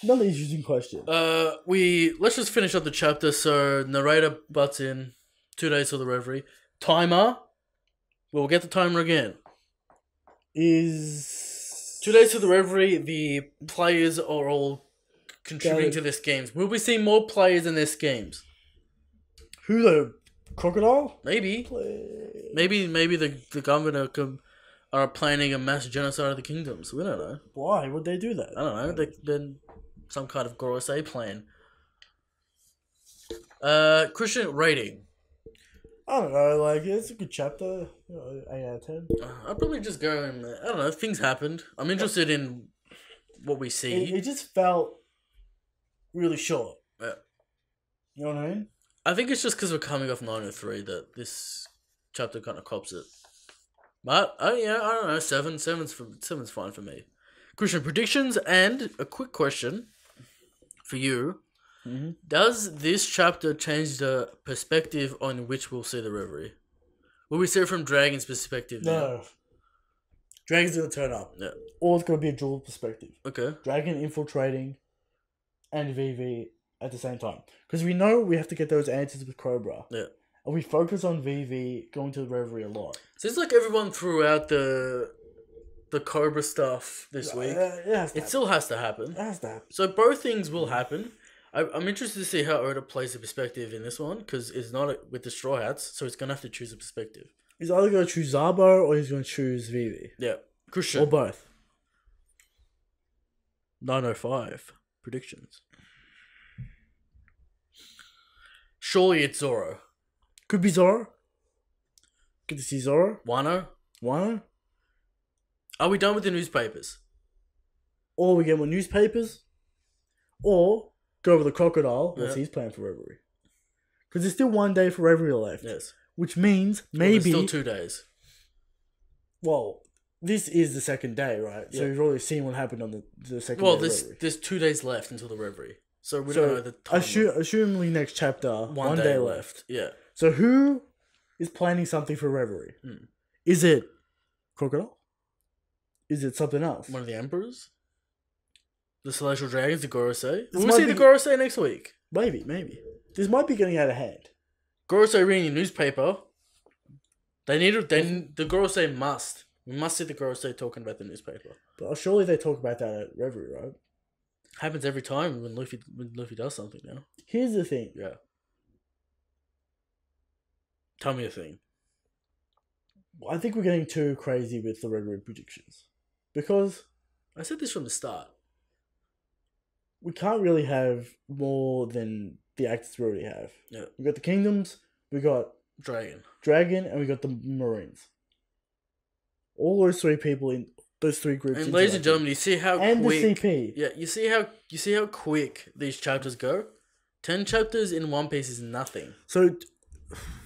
Another interesting question. Let's just finish up the chapter. So narrator butts in. 2 days till the reverie. Timer. We'll get the timer again. Is 2 days till the reverie. The players are all contributing to their schemes. Will we see more players in their schemes? Who, the crocodile? Maybe. Maybe the government are planning a mass genocide of the kingdoms. We don't know. Why would they do that? I don't know. Then some kind of gross A plan. Christian rating. I don't know. Like, it's a good chapter. 8 out of 10. I'd probably just go and I don't know. Things happened. I'm interested in what we see. It just felt really short. Yeah. You know what I mean? I think it's just because we're coming off 903 that this chapter kind of cops it. But, I don't know, 7. 7's fine for me. Christian, predictions and a quick question for you. Mm-hmm. Does this chapter change the perspective on which we'll see the reverie? Will we see it from Dragon's perspective now? No. Dragon's gonna turn up. Yeah. Or it's gonna be a dual perspective. Okay. Dragon infiltrating and VV at the same time. Because we know we have to get those answers with Cobra. Yeah. and we focus on Vivi going to the Reverie a lot. Seems like everyone threw out the Cobra stuff this week. It still has to happen. It has to happen. So both things will happen. I'm interested to see how Oda plays the perspective in this one, because it's not with the Straw Hats, so it's going to have to choose a perspective. He's either going to choose Zabo or he's going to choose Vivi. Yeah. Christian. Or both. 905 predictions. Surely it's Zoro. Could be Zoro. Good to see Zoro. Wano. Wano. Are we done with the newspapers? Or we get more newspapers. Or go over the crocodile. What's his plan for Reverie? Because there's still 1 day for Reverie left. Yes. Which means maybe... Well, still 2 days. Well, this is the second day, right? Yeah. So we've already seen what happened on the second day. Well, there's 2 days left until the Reverie. So we don't know the time. Assumingly next chapter, 1 day left. Yeah. So who is planning something for Reverie? Is it Crocodile? Is it something else? One of the Emperors? The Celestial Dragons, the Gorosei? This We'll see the Gorosei next week. Maybe. This might be getting out of hand. Gorosei reading a newspaper. The Gorosei must. We must see the Gorosei talking about the newspaper. But surely they talk about that at Reverie, right? Happens every time when Luffy does something now. Here's the thing. Yeah. Tell me a thing. I think we're getting too crazy with the Reverie predictions. Because... I said this from the start. We can't really have more than the actors we already have. Yeah. We got the Kingdoms, we got Dragon, and we got the Marines. All those three people in those three groups. And ladies and gentlemen, you see how and quick... the CP. Yeah, you see how quick these chapters go? 10 chapters in One Piece is nothing. So,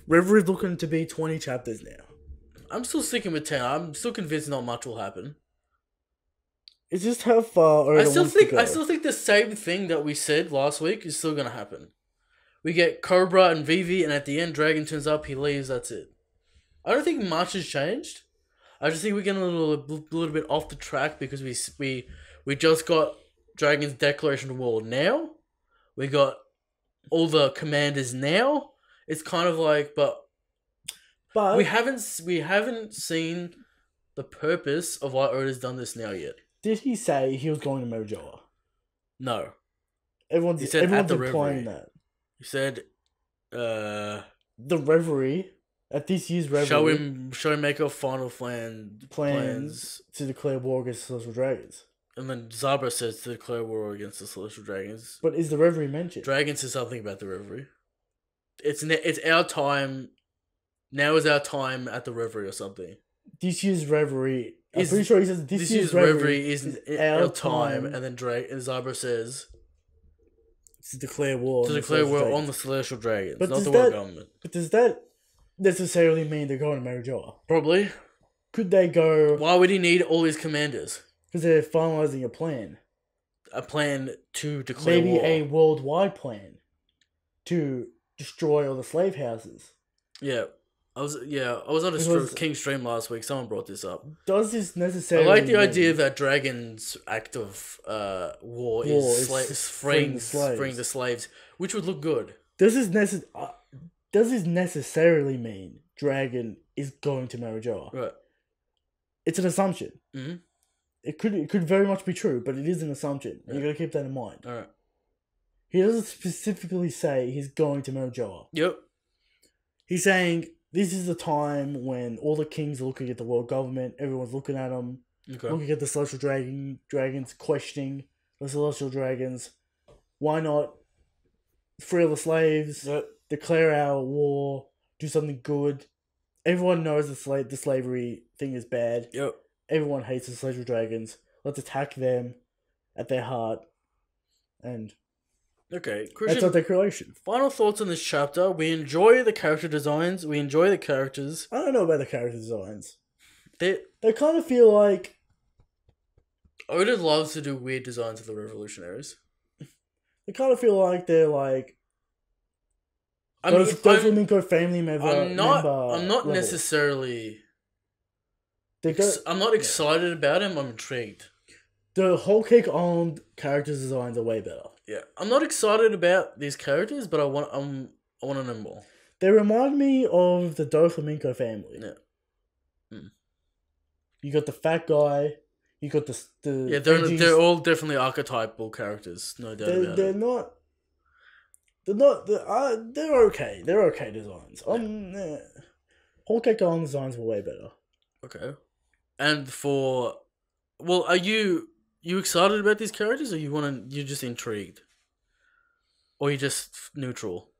Reverie's looking to be 20 chapters now. I'm still sticking with 10. I'm still convinced not much will happen. It's just how far Oda wants to go. I still think the same thing that we said last week is still going to happen. We get Cobra and Vivi, and at the end, Dragon turns up, he leaves, that's it. I don't think much has changed. I just think we're getting a little bit off the track because we just got Dragon's declaration of war now. We got all the commanders now. It's kind of like, but we haven't seen the purpose of why Oda's done this now yet. Did he say he was going to Mojoa? No. Everyone's implying that. He said, the Reverie at this year's Reverie. Show him make a final plans to declare war against the Celestial Dragons. And then Zabra says to declare war against the Celestial Dragons. But is the Reverie mentioned? Dragon says something about the Reverie. It's our time. Now is our time at the Reverie or something. This year's Reverie. I'm pretty sure he says this year's Reverie is our time. And then Zabra says to declare war. To declare war on the Celestial Dragons, but not the world government. But does that necessarily mean they're going to Marijoa? Probably. Could they go... Why would he need all these commanders? Because they're finalising a plan. A plan to declare war. Maybe a worldwide plan to destroy all the slave houses. Yeah. I was on a King stream last week. Someone brought this up. Does this necessarily... I like the idea that Dragon's act of war is freeing the slaves, which would look good. Does this necessarily mean Dragon is going to Marijoa? Right. It's an assumption. Mm-hmm. It could very much be true, but it is an assumption. Yeah. You got to keep that in mind. All right. He doesn't specifically say he's going to Marijoa. Yep. He's saying this is the time when all the kings are looking at the world government. Everyone's looking at them, looking at the Celestial Dragons, questioning the Celestial Dragons. Why not free all the slaves? Yep. Declare our war. Do something good. Everyone knows the slavery thing is bad. Yep. Everyone hates the Celestial Dragons. Let's attack them at their heart. And okay, Christian, that's not their creation. Final thoughts on this chapter. We enjoy the character designs. We enjoy the characters. I don't know about the character designs. They kind of feel like... Oda loves to do weird designs of the revolutionaries. They kind of feel like they're like... Go family member. I'm not necessarily... I'm not excited about him. I'm intrigued. The Whole Cake Island character designs are way better. Yeah, I'm not excited about these characters, but I want to know more. They remind me of the Doflamingo family. Yeah. Mm. You got the fat guy. You got the Yeah, edgies. they're all definitely archetypal characters, no doubt about They're it. not. They're not. They're okay. They're okay designs. Whole Cake Island designs were way better. Okay. And are you excited about these characters, or you're just intrigued, or you're just neutral,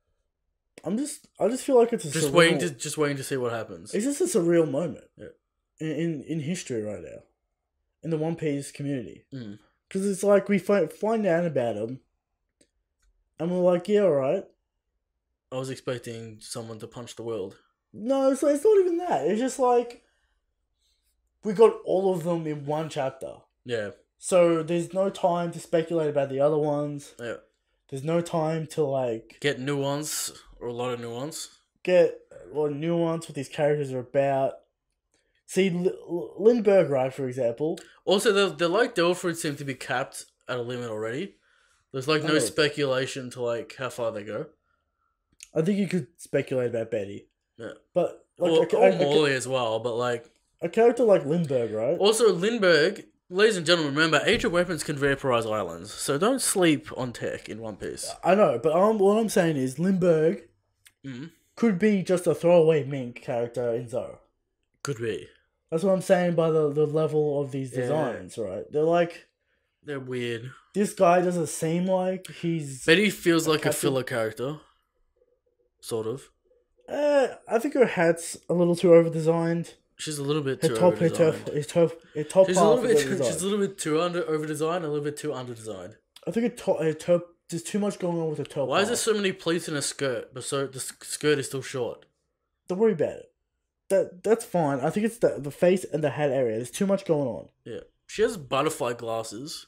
I just feel like it's just waiting to see what happens. It's just a surreal moment. Yeah. In history right now, in the One Piece community, Mm. because it's like we find out about them, and we're like, yeah, all right. I was expecting someone to punch the world. No, it's not even that. It's just like we got all of them in one chapter. Yeah. So there's no time to speculate about the other ones. Yeah. There's no time to like get nuance or a lot of nuance. Get a lot of nuance what these characters are about. See, Lindbergh, right, for example. Also, the like Delford seem to be capped at a limit already. There's like no speculation to like how far they go. I think you could speculate about Betty. Yeah. But like or Morley as well, but like a character like Lindbergh, right? Also, Lindbergh, ladies and gentlemen, remember, Age of Weapons can vaporize islands, so don't sleep on tech in One Piece. I know, but what I'm saying is Lindbergh could be just a throwaway mink character in Zoro. Could be. That's what I'm saying by the level of these designs, right? They're weird. This guy doesn't seem like he's... Betty feels like a filler character. Sort of. I think her hat's a little too over-designed. She's a little bit too over-designed. She's a little bit too over-designed, a little bit too under-designed. I think there's too much going on with the top. Why is there so many pleats in a skirt, but the skirt is still short? Don't worry about it. That's fine. I think it's the face and the hat area. There's too much going on. Yeah. She has butterfly glasses.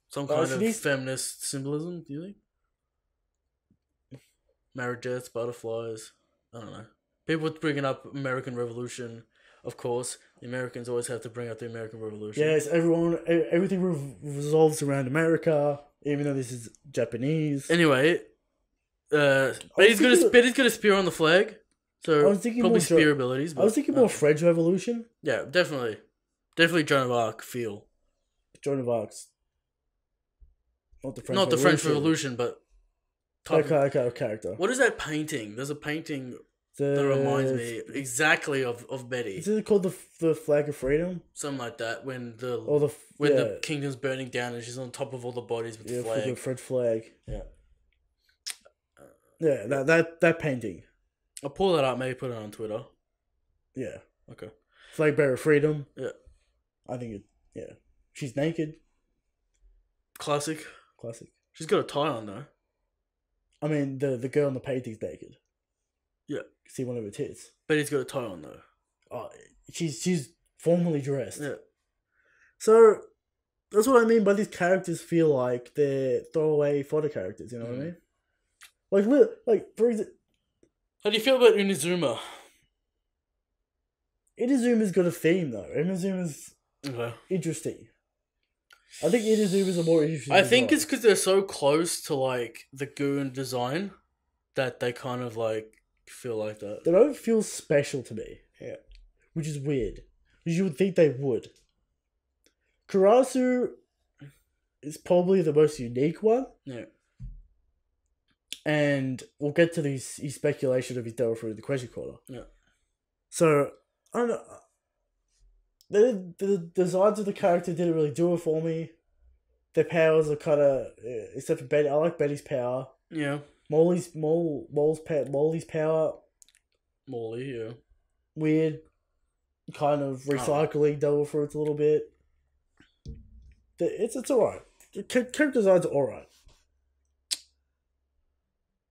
Some kind of feminist symbolism, do you think? Marriagettes, butterflies. I don't know. People bringing up American Revolution, of course. The Americans always have to bring up the American Revolution. Yes, everything revolves around America, even though this is Japanese. Anyway, Betty's got a spear on the flag, so probably spear abilities. But, I was thinking more French Revolution. Yeah, definitely Joan of Arc feel. Joan of Arc's not the French Revolution, but that kind of character. What is that painting? There's a painting that reminds me exactly of Betty. Is it called the Flag of Freedom? Something like that. When the when the kingdom's burning down and she's on top of all the bodies with the flag. The French flag. Yeah. Yeah, that painting. I'll pull that up. Maybe put it on Twitter. Yeah. Okay. Flag Bearer Freedom. Yeah. I think it. Yeah. She's naked. Classic. She's got a tie on though. I mean, the girl in the painting's naked. Yeah. You can see one of her tits. Betty's got a tie on though. Oh, she's formally dressed. Yeah. So that's what I mean by these characters feel like they're throwaway fodder characters. You know what I mean? Like for example. How do you feel about Inazuma? Inazuma's got a theme though. Inazuma's interesting. I think Inazuma's a more interesting. I think it's because they're so close to like the Goon design that they kind of like feel like that. They don't feel special to me. Yeah. Which is weird. Because you would think they would. Karasu is probably the most unique one. Yeah. And we'll get to his speculation of his devil fruit in the question corner. Yeah. So, I don't know. The designs of the character didn't really do it for me. Their powers are kind of... except for Betty. I like Betty's power. Yeah. Molly's power. Molly, yeah. Weird. Kind of recycling devil fruits a little bit. It's alright. Character designs are alright.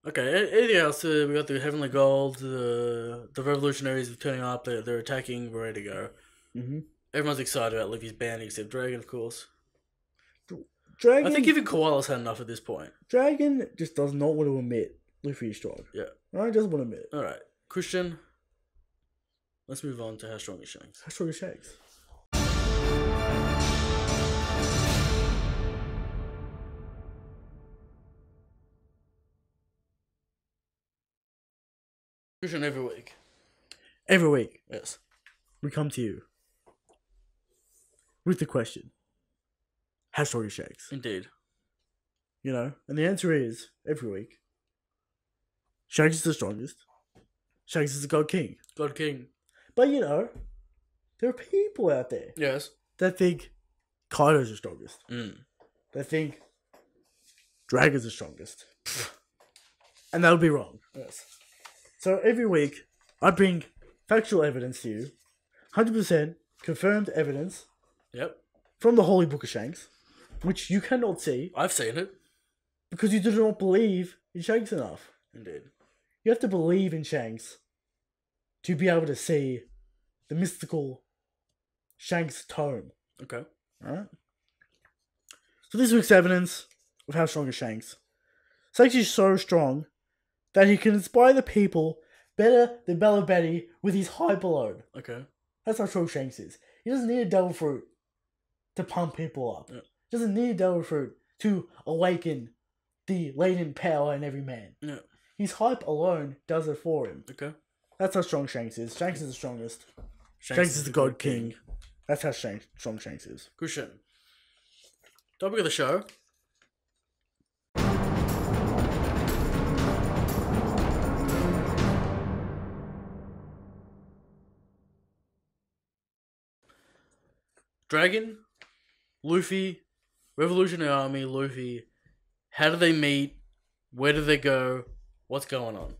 Okay, anything else? We got the Heavenly Gold, the revolutionaries are turning up, they're attacking, we're ready to go. Mm-hmm. Everyone's excited about Luffy's band except Dragon, of course. Dragon, I think even Koala's had enough at this point. Dragon just does not want to admit Luffy is strong. Yeah. Right? Doesn't want to admit it. Alright, Christian, let's move on to How Strong is Shanks. How strong is Shanks? Christian, every week. Every week, Yes. we come to you with the question, how strong is Shanks? Indeed. You know? And the answer is, every week, Shanks is the strongest. Shanks is the God King. God King. But, you know, there are people out there Yes. that think Kaido's the strongest. They think Dragon's the strongest. And that would be wrong. Yes. So every week, I bring factual evidence to you. 100% confirmed evidence Yep. from the Holy Book of Shanks, which you cannot see I've seen it. because you do not believe in Shanks enough. Indeed. You have to believe in Shanks to be able to see the mystical Shanks tome. Okay. Alright? So this week's evidence of how strong is Shanks. Shanks is so strong that he can inspire the people better than Bella Betty with his hype alone. Okay. That's how strong Shanks is. He doesn't need a devil fruit to pump people up. Yeah. He doesn't need a devil fruit to awaken the latent power in every man. Yeah. His hype alone does it for him. Okay. That's how strong Shanks is. Shanks is the strongest. Shanks is the God King. That's how strong Shanks is. Christian. Topic of the show. Dragon, Luffy, Revolutionary Army, Luffy. How do they meet? Where do they go? What's going on?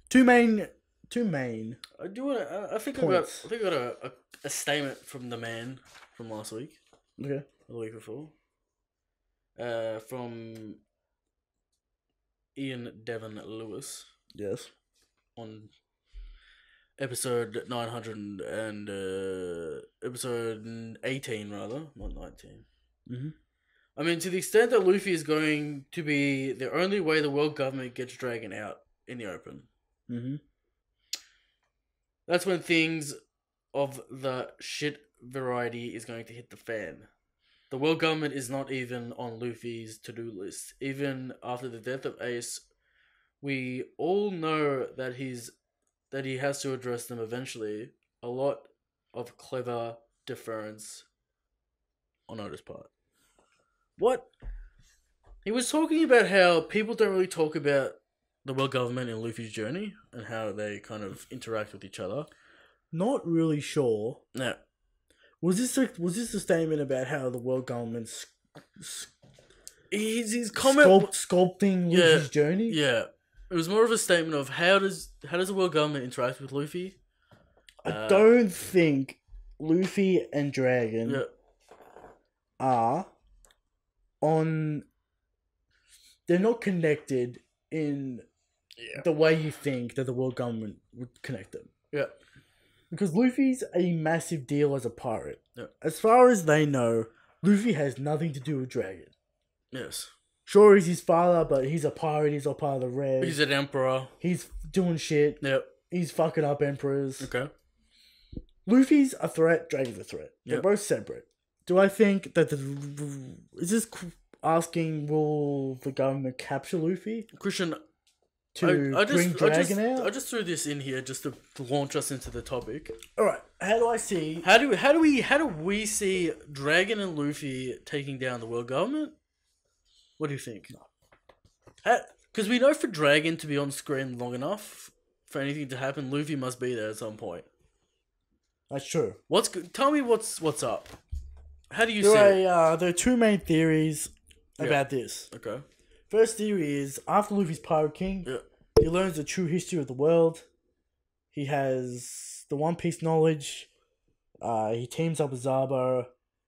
Two main. I do want to. I think Points. I got a statement from the man from last week, Okay. or the week before. From Ian Devon Lewis Yes. on episode 900 and episode 18 rather, not 19. Mm-hmm. I mean, to the extent that Luffy is going to be the only way the world government gets Dragon out in the open. Mm-hmm. That's when things of the shit variety is going to hit the fan. The world government is not even on Luffy's to-do list. Even after the death of Ace, we all know that he has to address them eventually. A lot of clever deference on Oda's part. What? He was talking about how people don't really talk about the world government in Luffy's journey and how they kind of interact with each other. Not really sure. No. Was this a statement about how the world government's His comment sculpting Luffy's journey? Yeah. It was more of a statement of how does the world government interact with Luffy? I don't think Luffy and Dragon are on. They're not connected in the way you think that the world government would connect them. Yeah. Because Luffy's a massive deal as a pirate. Yeah. As far as they know, Luffy has nothing to do with Dragon. Yes. Sure, he's his father, but he's a pirate. He's not part of the Red. He's an emperor. He's doing shit. Yep. He's fucking up emperors. Okay. Luffy's a threat. Dragon's a threat. They're Yep. both separate. Do I think that is this asking will the government capture Luffy Christian, to bring Dragon out? I just threw this in here just to launch us into the topic. All right. How do I see? How do we see Dragon and Luffy taking down the world government? What do you think? Because we know for Dragon to be on screen long enough for anything to happen, Luffy must be there at some point. That's true. Tell me what's up. How do you see it? There are two main theories about this. Okay. First theory is after Luffy's Pirate King, he learns the true history of the world. He has the One Piece knowledge. He teams up with Zabo,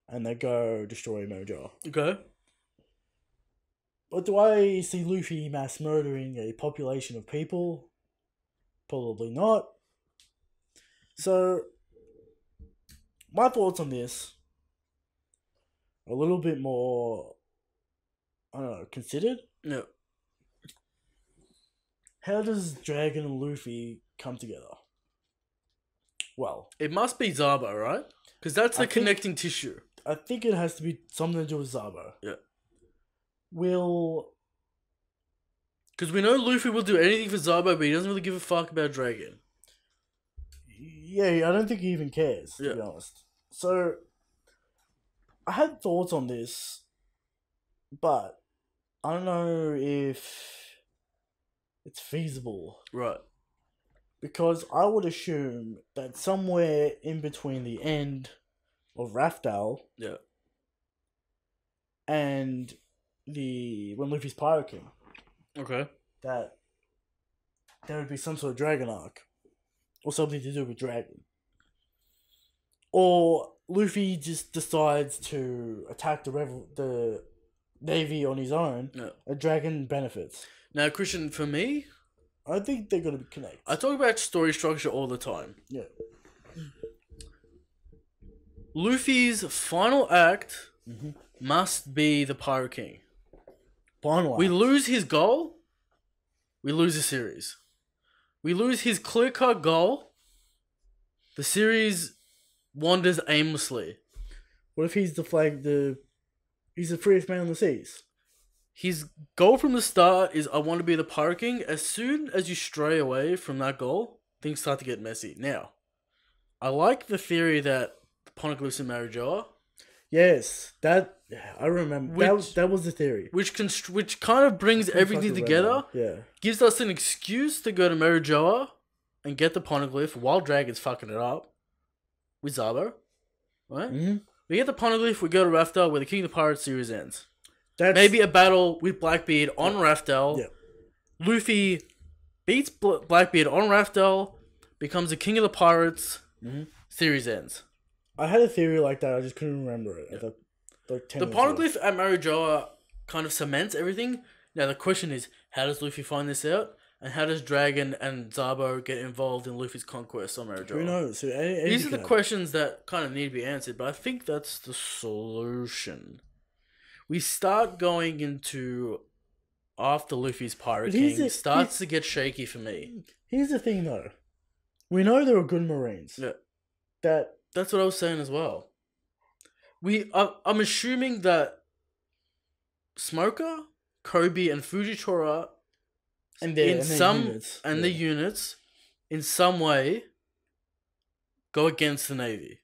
and they go destroy Mojo. Okay. But do I see Luffy mass murdering a population of people? Probably not. So, my thoughts on this are a little bit more, I don't know, considered. Yeah. How does Dragon and Luffy come together? Well, It must be Zabo, right? Because that's the connecting tissue. I think it has to be something to do with Zabo. Yeah. Will Because we know Luffy will do anything for Zabo, but he doesn't really give a fuck about Dragon. Yeah, I don't think he even cares, to Yeah. be honest. So, I had thoughts on this, but I don't know if it's feasible. Right. Because I would assume that somewhere in between the end of Raftel Yeah. and when Luffy's Pirate King, Okay. that there would be some sort of dragon arc. Or something to do with dragon. Or Luffy just decides to attack the Navy on his own. Yeah. A dragon benefits. Now, Christian, for me, I think they're going to connect. I talk about story structure all the time. Yeah. Luffy's final act Mm-hmm. must be the Pirate King. Final We act. lose his goal, we lose the series. We lose his clear-cut goal, the series wanders aimlessly. What if he's he's the freest man on the seas? His goal from the start is I want to be the Pirate King. As soon as you stray away from that goal, things start to get messy. Now, I like the theory that the Poneglyphs and Marijoa, Yes, I remember. That was the theory. which kind of brings everything together, Yeah. gives us an excuse to go to Marijoa and get the Poneglyph while Dragon's fucking it up with Zabo, right? Mm-hmm. We get the Poneglyph, we go to Raftel, where the King of the Pirates series ends. That's, Maybe a battle with Blackbeard on Raftel. Yeah. Luffy beats Blackbeard on Raftel, becomes the King of the Pirates. Mm-hmm. Series ends. I had a theory like that. I just couldn't remember it. Yeah. The The Poneglyph at Marijoa kind of cements everything. Now the question is, how does Luffy find this out? And how does Dragon and Zabo get involved in Luffy's conquest on Marijoa? Who knows? These are the questions that kind of need to be answered, but I think that's the solution. We start going into after Luffy's Pirate King starts to get shaky for me. Here's the thing, though. We know there are good Marines. Yeah. That's what I was saying as well. I'm assuming that Smoker, Kobe, and Fujitora the units in some way go against the Navy.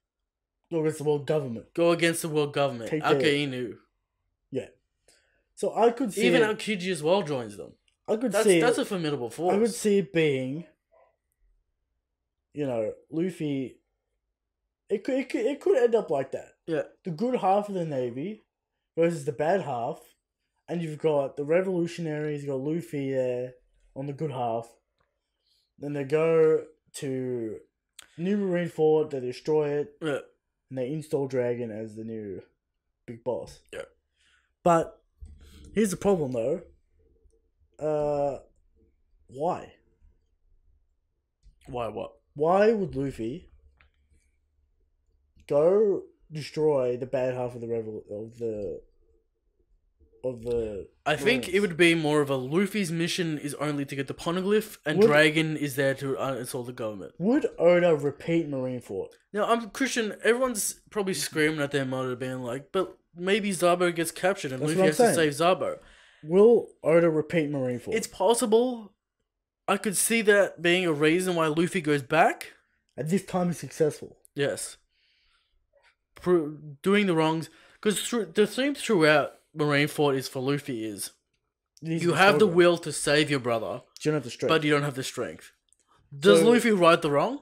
Go against the world government. Go against the world government. Akainu. Yeah. So I could see even Aokiji as well joins them. That's a formidable force. I could see it being, Luffy. It could end up like that. Yeah. The good half of the Navy versus the bad half, and you've got the revolutionaries. You got Luffy there on the good half. Then they go to New Marine Fort. They destroy it. Yeah. And they install Dragon as the new big boss. Yeah. But here's the problem, though. Why? Why what? Why would Luffy go destroy the bad half of the I think it would be more of a Luffy's mission is only to get the Poneglyph, and Dragon is there to install the government. Would Oda repeat Marineford? Now, I'm Christian. Everyone's probably screaming at their mother, being like, "But maybe Zabo gets captured and Luffy has to save Zabo." Will Oda repeat Marineford? It's possible. I could see that being a reason why Luffy goes back. At this time, he's successful. Yes. Doing the wrongs. Because the theme throughout Marineford is for Luffy is you have the will to save your brother, you don't have the strength. but you don't have the strength. Does Luffy right the wrong?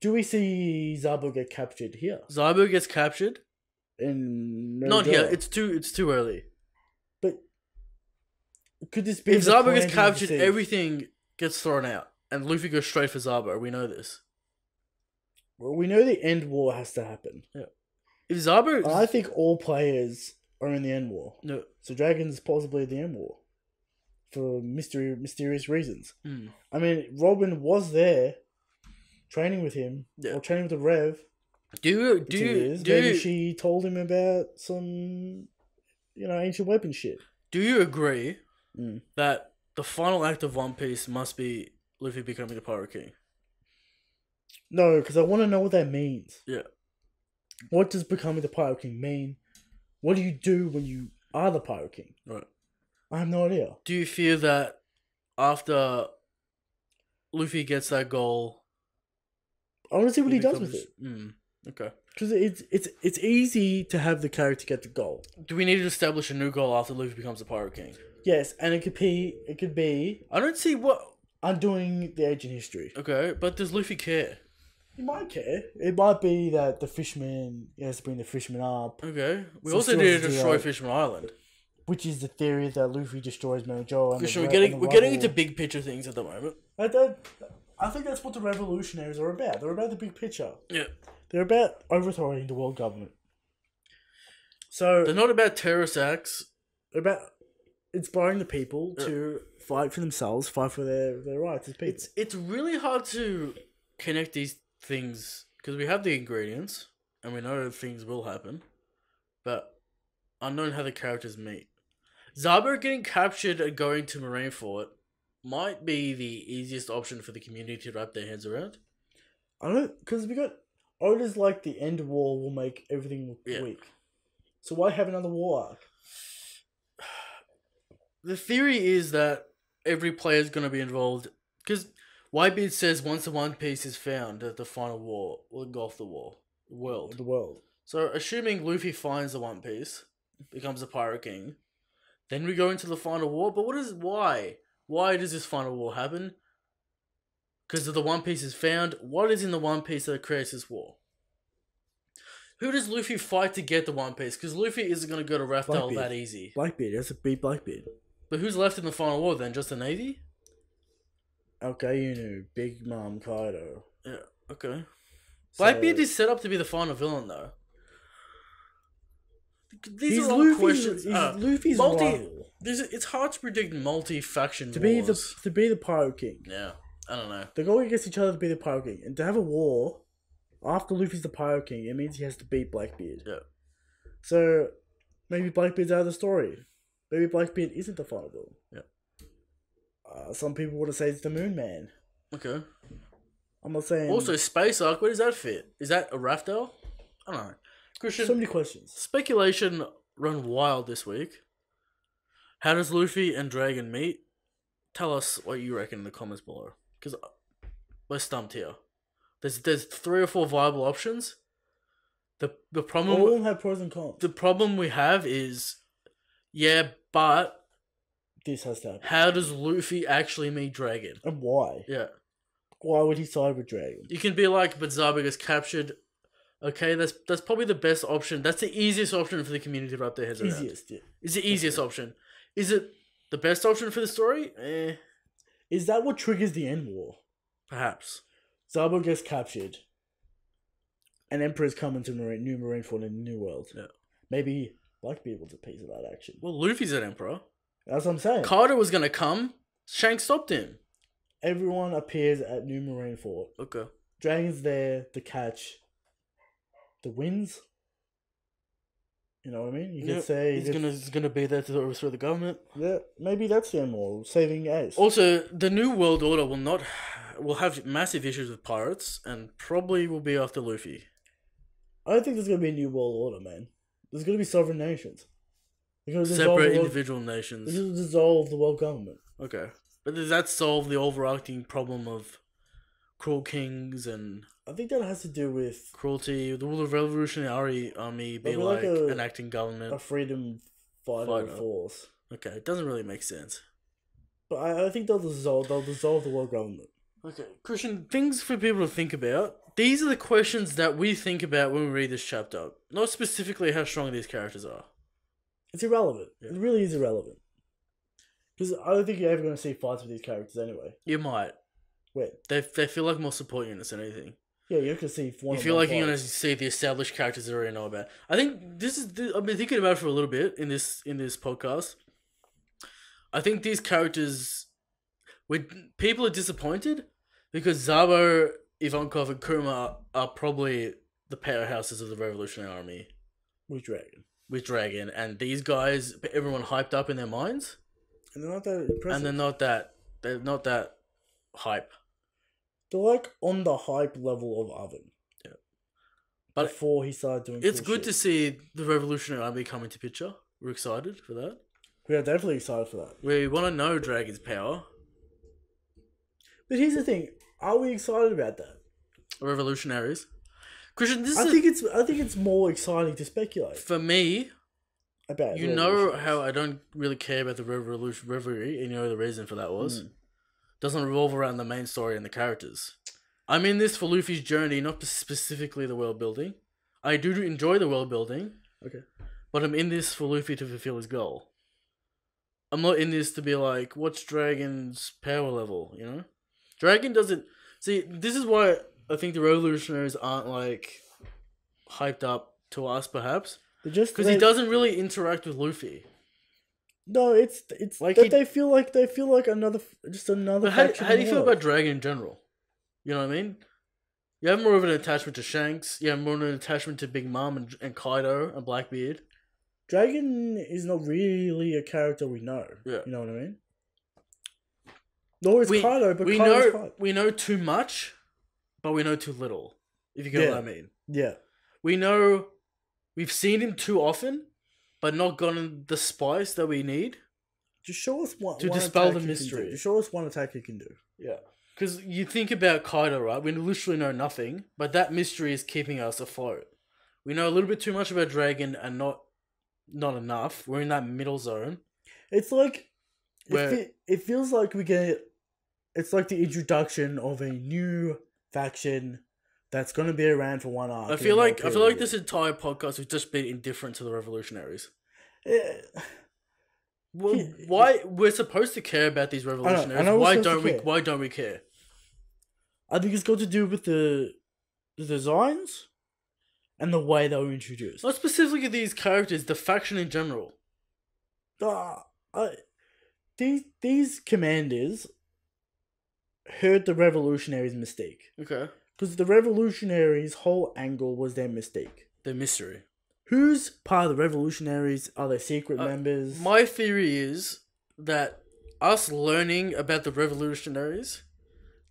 Do we see Zabo get captured here? Zabo gets captured? Not here. It's too early. But could this be if Zabo gets captured, everything gets thrown out, and Luffy goes straight for Zabo. We know this. Well, we know the end war has to happen. Yeah. If Zabo, I think all players are in the end war. No. So Dragon's possibly the end war for mysterious reasons. Mm. I mean, Robin was there training with him or training with the Rev. Maybe she told him about some, ancient weapon shit. Do you agree that the final act of One Piece must be Luffy becoming the Pirate King? No, because I want to know what that means. Yeah. What does becoming the Pirate King mean? What do you do when you are the Pirate King? Right. I have no idea. Do you fear that after Luffy gets that goal, I want to see what he does with it. Okay. Because it's easy to have the character get the goal. Do we need to establish a new goal after Luffy becomes the Pirate King? Yes, and it could be I don't see what. undoing the ancient history. Okay, but does Luffy care? He might care. It might be that the fisherman, he has to bring the fisherman up, Okay. We So also still need has to to do destroy that. which Island. which is the theory that Luffy destroys Mojo. And We're getting into big picture things at the moment. I think that's what the revolutionaries are about. They're about the big picture. Yeah. They're about overthrowing the world government. So They're not about terrorist acts. they're about inspiring the people to fight for themselves, fight for their rights as people. It's really hard to connect these things because we have the ingredients and we know things will happen, but unknown how the characters meet. Zabo getting captured and going to Marineford might be the easiest option for the community to wrap their heads around. I don't, because we got orders like the end war will make everything weak. So why have another war arc? The theory is that every player is going to be involved because Whitebeard says once the One Piece is found, that the final war will engulf the world. The world. So, assuming Luffy finds the One Piece, becomes the Pirate King, then we go into the final war. But why? Why does this final war happen? Because the One Piece is found. What is in the One Piece that creates this war? Who does Luffy fight to get the One Piece? Because Luffy isn't going to go to Raftel that easy. Blackbeard. That's a big Blackbeard. But who's left in the final war then? Just the Navy? Okay, Big Mom Kaido. Yeah, okay. Blackbeard is set up to be the final villain, though. These are all questions. Luffy's rival. It's hard to predict multi-faction To wars. be the Pirate King. Yeah, I don't know. They're going against each other to be the Pirate King. And to have a war after Luffy's the Pirate King, it means he has to beat Blackbeard. Yeah. So, maybe Blackbeard's out of the story. Maybe Blackbeard isn't the final villain. Yeah. Some people want to say it's the Moon Man. Okay. I'm not saying... Also, Space Arc, where does that fit? Is that a Raftel? I don't know. Christian, so many questions. Speculation run wild this week. How does Luffy and Dragon meet? Tell us what you reckon in the comments below. Because we're stumped here. There's 3 or 4 viable options. The problem... All of them have pros and cons. The problem we have is... Yeah, but... This has to happen. How does Luffy actually meet Dragon? And why? Yeah. Why would he side with Dragon? You can be like, but Zabo gets captured. Okay, that's probably the best option. That's the easiest option for the community to wrap their heads around. Easiest, yeah. It's the easiest option. Is it the best option for the story? Is that what triggers the end war? Perhaps. Zabo gets captured. And Emperor's coming to New Marineford in the New World. Yeah. Maybe Blackbeard was a piece of that action. Well, Luffy's an emperor. That's what I'm saying. Carter was going to come. Shanks stopped him. Everyone appears at New Marineford. Okay. Dragon's there to catch the winds. You know what I mean? You could say he's gonna be there to overthrow the government. Yeah, maybe that's the end war, saving AEST. Also, the New World Order will have massive issues with pirates and probably will be after Luffy. I don't think there's gonna be a New World Order, man. There's gonna be sovereign nations. Separate individual nations. This will dissolve the world government. Okay. But does that solve the overarching problem of cruel kings and... I think that has to do with... cruelty. Will the Revolutionary Army be like an acting government? A freedom fighter force. Okay, it doesn't really make sense. But I think they'll dissolve the world government. Okay. Christian, things for people to think about. These are the questions that we think about when we read this chapter. Not specifically how strong these characters are. It's irrelevant. Yeah. It really is irrelevant. Because I don't think you're ever going to see fights with these characters anyway. You might. Wait. They feel like more support units than anything. Yeah, you're going to see one. You feel like you're going to see the established characters that you already know about. I think I've been thinking about it for a little bit in this podcast. I think these characters, people are disappointed because Zabo, Ivankov, and Kuruma are probably the powerhouses of the Revolutionary Army. With Dragon. And these guys, everyone hyped up in their minds. And they're not that impressive. And they're not that hype. They're like on the hype level of Oven. Yeah. But before he started doing it's cool good to see the Revolutionary Army come into picture. We're excited for that. We are definitely excited for that. We want to know Dragon's power. But here's the thing: are we excited about that? Revolutionaries. Christian, I think it's more exciting to speculate for me. About you know how I don't really care about the Revolution Reverie, and you know the reason for that was doesn't revolve around the main story and the characters. I'm in this for Luffy's journey, not specifically the world building. I do enjoy the world building, okay, but I'm in this for Luffy to fulfill his goal. I'm not in this to be like, what's Dragon's power level? You know, Dragon doesn't see. This is why I think the Revolutionaries aren't like hyped up to us, perhaps. Because he doesn't really interact with Luffy. No, it's like that they feel like another faction. How do you feel about Dragon in general? You know what I mean? You have more of an attachment to Shanks. You have more of an attachment to Big Mom and Kaido and Blackbeard. Dragon is not really a character we know. Yeah. You know what I mean? Nor is Kaido, but we know too much, but we know too little. If you get what I mean. Yeah. We know. We've seen him too often, but not gotten the spice that we need. Just show us one to dispel the mystery. Just show us one attack he can do. Yeah. Because you think about Kaido, right? We literally know nothing, but that mystery is keeping us afloat. We know a little bit too much about Dragon and not enough. We're in that middle zone. It's like... It feels like we get... It's like the introduction of a new faction... That's going to be around for one arc. I feel like this entire podcast has just been indifferent to the Revolutionaries. Why we're supposed to care about these Revolutionaries? Why don't we care? I think it's got to do with the designs and the way they were introduced. Not specifically these characters, the faction in general. These commanders heard the Revolutionaries' mistake. Okay. Because the Revolutionaries' whole angle was their mistake. Their mystery. Who's part of the Revolutionaries? Are they secret members? My theory is that us learning about the Revolutionaries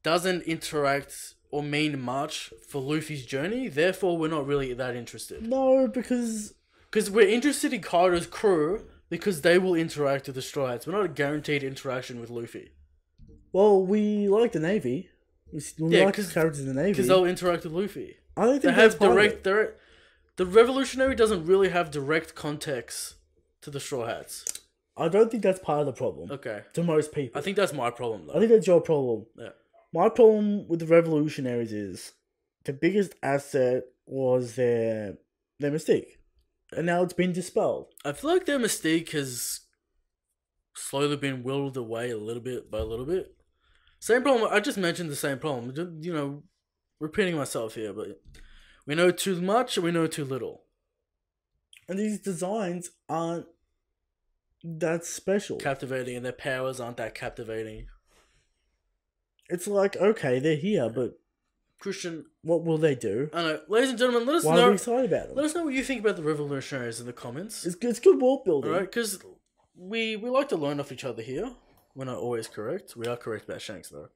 doesn't interact or mean much for Luffy's journey. Therefore, we're not really that interested. No, because we're interested in Kaido's crew because they will interact with the Straw Hats. We're not a guaranteed interaction with Luffy. Well, we like the Navy. We like characters in the Navy. Because they'll interact with Luffy. I don't think they have direct... The Revolutionary doesn't really have direct context to the Straw Hats. I don't think that's part of the problem. Okay. To most people. I think that's my problem, though. I think that's your problem. Yeah. My problem with the Revolutionaries is the biggest asset was their mystique. And now it's been dispelled. I feel like their mystique has slowly been whittled away a little bit by a little bit. Same problem. I just mentioned the same problem. You know, repeating myself here, but we know too much and we know too little. And these designs aren't that special. Captivating, and their powers aren't that captivating. It's like, okay, they're here, but Christian, what will they do? I know, ladies and gentlemen, let us know. Why are we excited about them? Let us know what you think about the Revolutionaries in the comments. It's good world building, right? Because we like to learn off each other here. We're not always correct. We are correct about Shanks, though.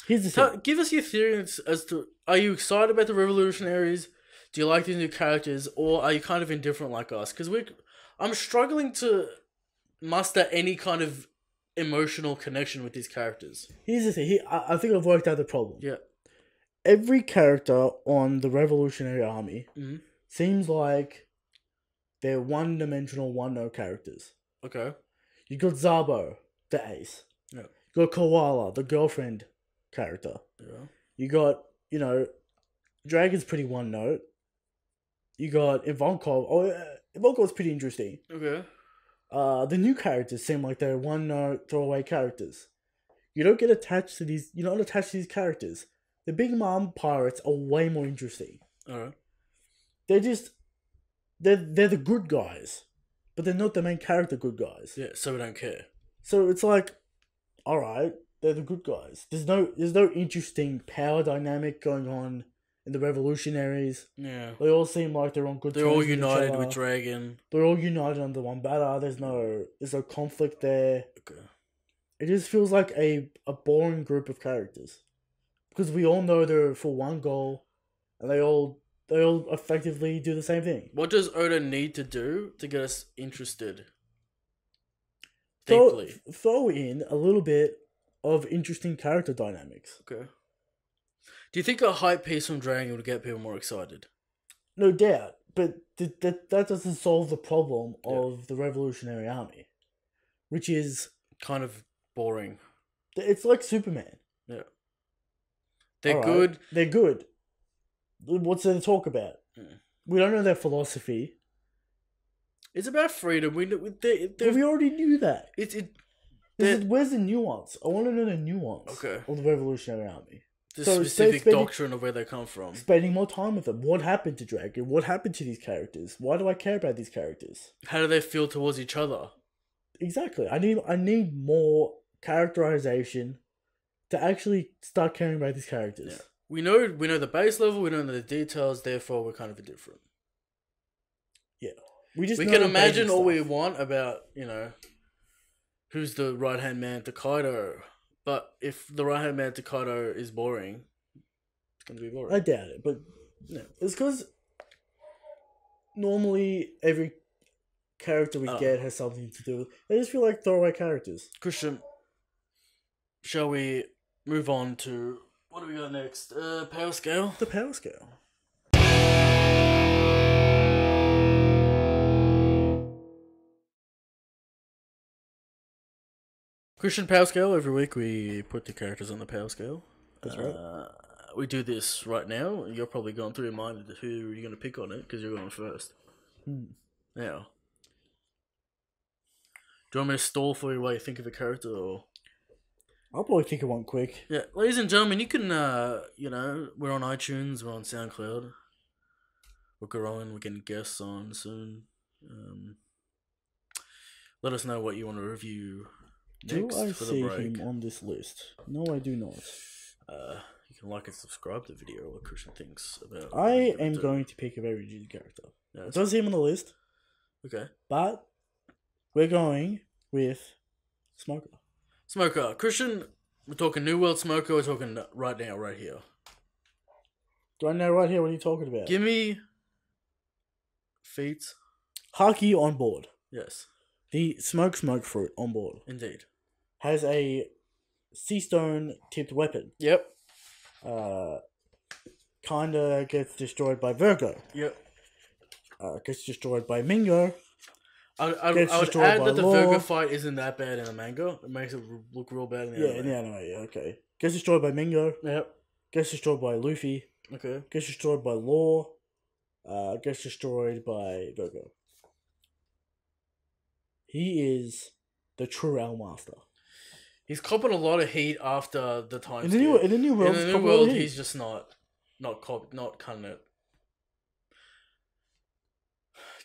Here's the thing. Give us your theories as to, are you excited about the Revolutionaries? Do you like these new characters? Or are you kind of indifferent like us? Because I'm struggling to muster any kind of emotional connection with these characters. Here's the thing. I think I've worked out the problem. Yeah. Every character on the Revolutionary Army seems like they're one-dimensional, one-note characters. Okay. You got Zabo, the ace. Yeah. You got Koala, the girlfriend character. Yeah. You got, Dragon's pretty one note. You got Ivankov. Ivankov's pretty interesting. Okay. The new characters seem like they're one note throwaway characters. You don't get attached to these. You're not attached to these characters. The Big Mom pirates are way more interesting. Alright. They're the good guys. But they're not the main character good guys. Yeah, so we don't care. So it's like, alright, they're the good guys. There's no interesting power dynamic going on in the Revolutionaries. Yeah. They all seem like they're on good terms. They're all united with Dragon. They're all united under one banner. There's no conflict there. Okay. It just feels like a boring group of characters. Because we all know they're for one goal and they all effectively do the same thing. What does Oda need to do to get us interested deeply. Throw in a little bit of interesting character dynamics. Okay. Do you think a hype piece from Dragon would get people more excited? No doubt, but that doesn't solve the problem of the Revolutionary Army, which is kind of boring. It's like Superman. Yeah. They're good. They're good. What's there to talk about? We don't know their philosophy. It's about freedom. We already knew that. Where's the nuance? I want to know the nuance of the Revolutionary Army. The specific doctrine of where they come from. Spending more time with them. What happened to Dragon? What happened to these characters? Why do I care about these characters? How do they feel towards each other? Exactly. I need more characterization to actually start caring about these characters. Yeah. We know the base level, we know the details, therefore we're kind of indifferent. Yeah. We can imagine all we want about, who's the right hand man to Kaido. But if the right hand man to Kaido is boring, it's gonna be boring. I doubt it, but it's because normally every character we get has something to do with. They just feel like throwaway characters. Christian, shall we move on to what do we got next? Power scale. The power scale. Christian power scale. Every week we put the characters on the power scale. That's right. We do this right now. You're probably going through your mind who you're going to pick on it because you're going first. Now, do you want me to stall for you while you think of a character, or? I'll probably think of one quick. Yeah, ladies and gentlemen, you can, we're on iTunes, we're on SoundCloud. We're growing, we're getting guests on soon. Let us know what you want to review next do I for see the break. him on this list? No, I do not. You can like and subscribe to the video what Christian thinks about. I am going to pick a very rigid character. Yeah, it doesn't see him on the list. Okay. But we're going with Smoker. Smoker. Christian, we're talking New World Smoker, we're talking right now, right here. Right now, right here, what are you talking about? Give me feats. Haki on board. Yes. The smoke fruit on board. Indeed. Has a sea stone tipped weapon. Yep. Kinda gets destroyed by Virgo. Yep. Gets destroyed by Mingo. I would add that the Virgo fight isn't that bad in the manga. It makes it look real bad in the anime. In the anime, okay. Gets destroyed by Mingo. Yep. Gets destroyed by Luffy. Okay. Gets destroyed by Law. Gets destroyed by Virgo. He is the true L Master. He's copping a lot of heat after the time. In the new world, he's just not cutting it.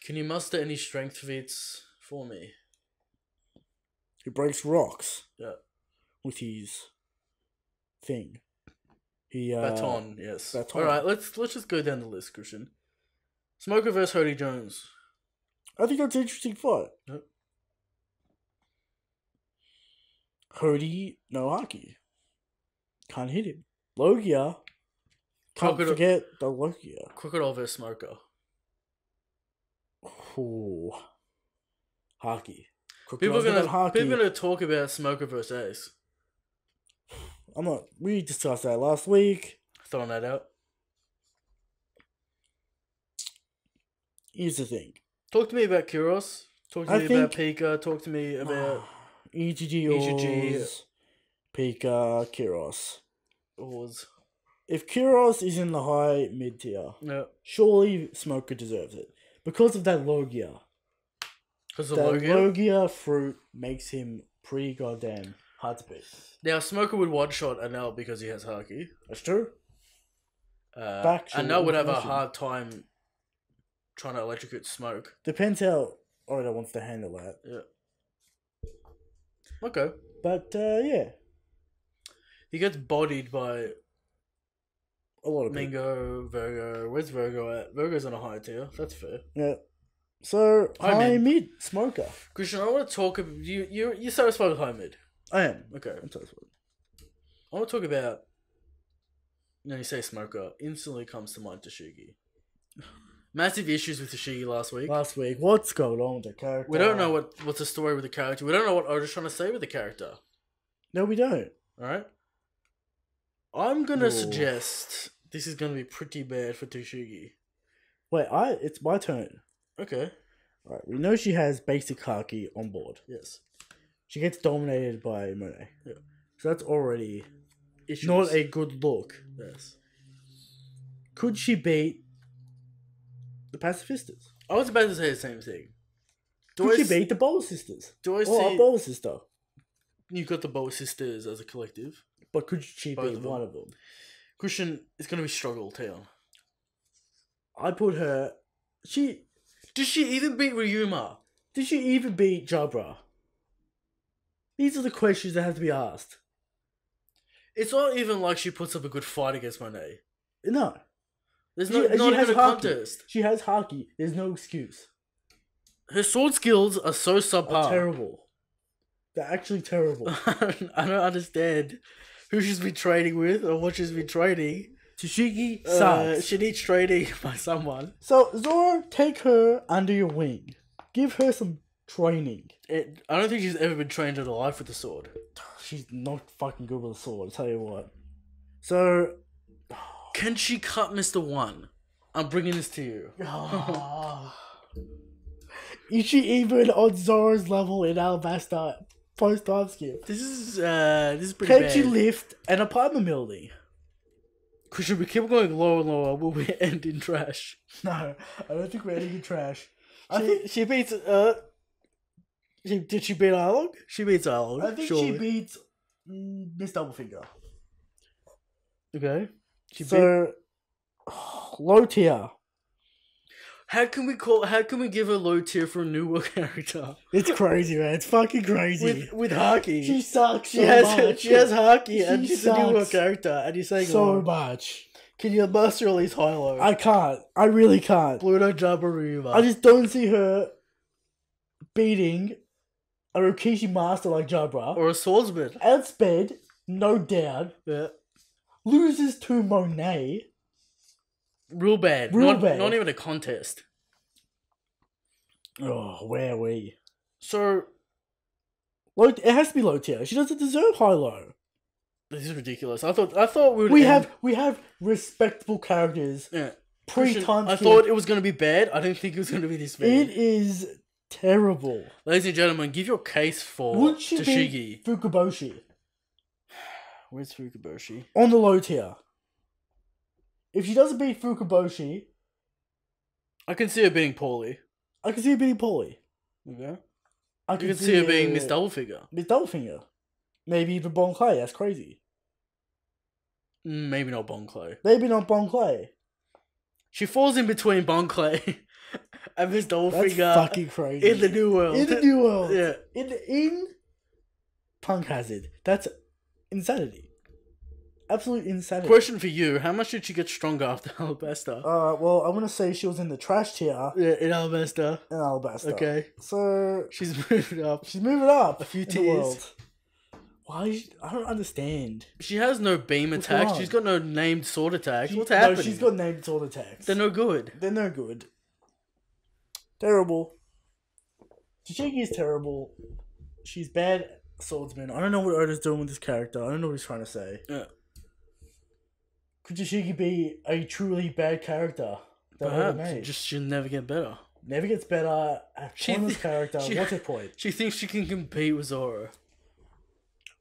Can you muster any strength feats for me? He breaks rocks. Yeah. With his thing. Baton, yes. Baton. Alright, let's just go down the list, Christian. Smoker vs. Hody Jones. I think that's an interesting fight. Yep. Hody, no Haki. Can't hit him. Logia. Can't forget the Logia. Crocodile vs. Smoker. Ooh. Haki. People are gonna talk about Smoker vs. Ace. I'm not. We discussed that last week. Throwing that out. Here's the thing. Talk to me about Kuros. Talk to me about Pika. Talk to me about Ichigo, Pika, Kuros. Oars. If Kuros is in the high mid tier, surely Smoker deserves it because of that Logia. Because of Logia fruit makes him pretty goddamn hard to beat. Now Smoker would one shot Anel because he has Haki. That's true. Anel would have a hard time trying to electrocute Smoke. Depends how Oda wants to handle that. Yeah. Okay. But yeah. He gets bodied by a lot of Mingo, Virgo. Where's Virgo at? Virgo's on a high tier. That's fair. Yeah. So high mid Smoker. Christian, I want to talk about you satisfied with high mid? I am. Okay. I'm satisfied. I want to talk about you say Smoker, instantly comes to mind Tashigi. Massive issues with Tashigi last week. Last week, what's going on with the character? We don't know what's the story with the character. We don't know what Oda's trying to say with the character. No, we don't. Alright? I'm gonna suggest this is gonna be pretty bad for Tashigi. Wait, it's my turn. Okay. Alright, we know she has basic Haki on board. Yes. She gets dominated by Monet. Yeah. So that's already Issues. not a good look. Yes. Could she beat the Pacifistas? I was about to say the same thing. Could she beat the Bowl Sisters? Do I Or see... a Bowl Sister? You've got the Bowl Sisters as a collective. But could she Both beat of them. one of them? Christian, it's going to be struggle, Tail. I put her... Does she even beat Ryuma? Did she even beat Jabra? These are the questions that have to be asked. It's not even like she puts up a good fight against Monet. No. There's She not even a has contest. She has Haki. There's no excuse. Her sword skills are so subpar. Terrible. They're actually terrible. I don't understand who she's been training with or what she's been training. Tashigi sucks. She needs training by someone. So, Zoro, take her under your wing. Give her some training. I don't think she's ever been trained in her life with the sword. She's not fucking good with a sword, I'll tell you what. So... Can she cut Mr. One? I'm bringing this to you. Is she even on Zoro's level in Alabasta post-time skip? This is pretty Can bad. she lift an apartment building? Because if we keep going lower and lower, will we end in trash? No, I don't think we're ending in trash. She beats... did she beat Arlong? She beats Arlong, I think surely. she beats Miss Doublefinger. Okay. Low tier. How can we give her low tier for a newer character? It's crazy, man. It's fucking crazy. With Haki. She sucks She has Haki and She she's a newer sucks character and you're saying so much. Can you master release Hilo? I can't. I really can't. Pluto Jabaruva. I just don't see her beating a Rokishi master like Jabra. Or a swordsman. Outsped, no doubt. Yeah. Loses to Monet. Real bad. Real bad. Not even a contest. Oh, where are we? So It has to be low tier. She doesn't deserve high low. this is ridiculous. I thought we have respectable characters. Yeah. Pre-time I skip. thought it was gonna be bad. I didn't think it was gonna be this bad. It is terrible. Ladies and gentlemen, give your case for Would she Tashigi. beat Fukuboshi Where's Fukuboshi? on the low tier? If she doesn't beat Fukuboshi, I can see her being poorly. I can see her beating Polly. Okay. I You can see her being Miss Doublefigure. Miss Doublefinger. Maybe even Bon Clay. That's crazy. Maybe not Bon Clay. Maybe not Bon Clay. She falls in between Bon Clay and Miss That's Doublefinger fucking crazy. in the new world. In the new world. Yeah. In Punk Hazard. That's insanity. Absolute insanity. Question for you: how much did she get stronger after Alabasta? Well, I'm gonna say she was in the trash tier Yeah, in Alabasta. in Alabasta. Okay, So she's moved up. she's moving up A few in the tiers. world. Why? I don't understand. She has no beam What's attacks. wrong? She's got no named sword attacks. What's No, happening? she's got named sword attacks. They're no good. They're no good. Terrible. Tashigi is terrible. She's bad swordsman. I don't know what Oda's doing with this character. I don't know what he's trying to say. Yeah. Could Tashigi be a truly bad character that Oda Perhaps. made? Just she'll never get better. Never gets better. A pointless character. she- What's her point? She thinks she can compete with Zoro.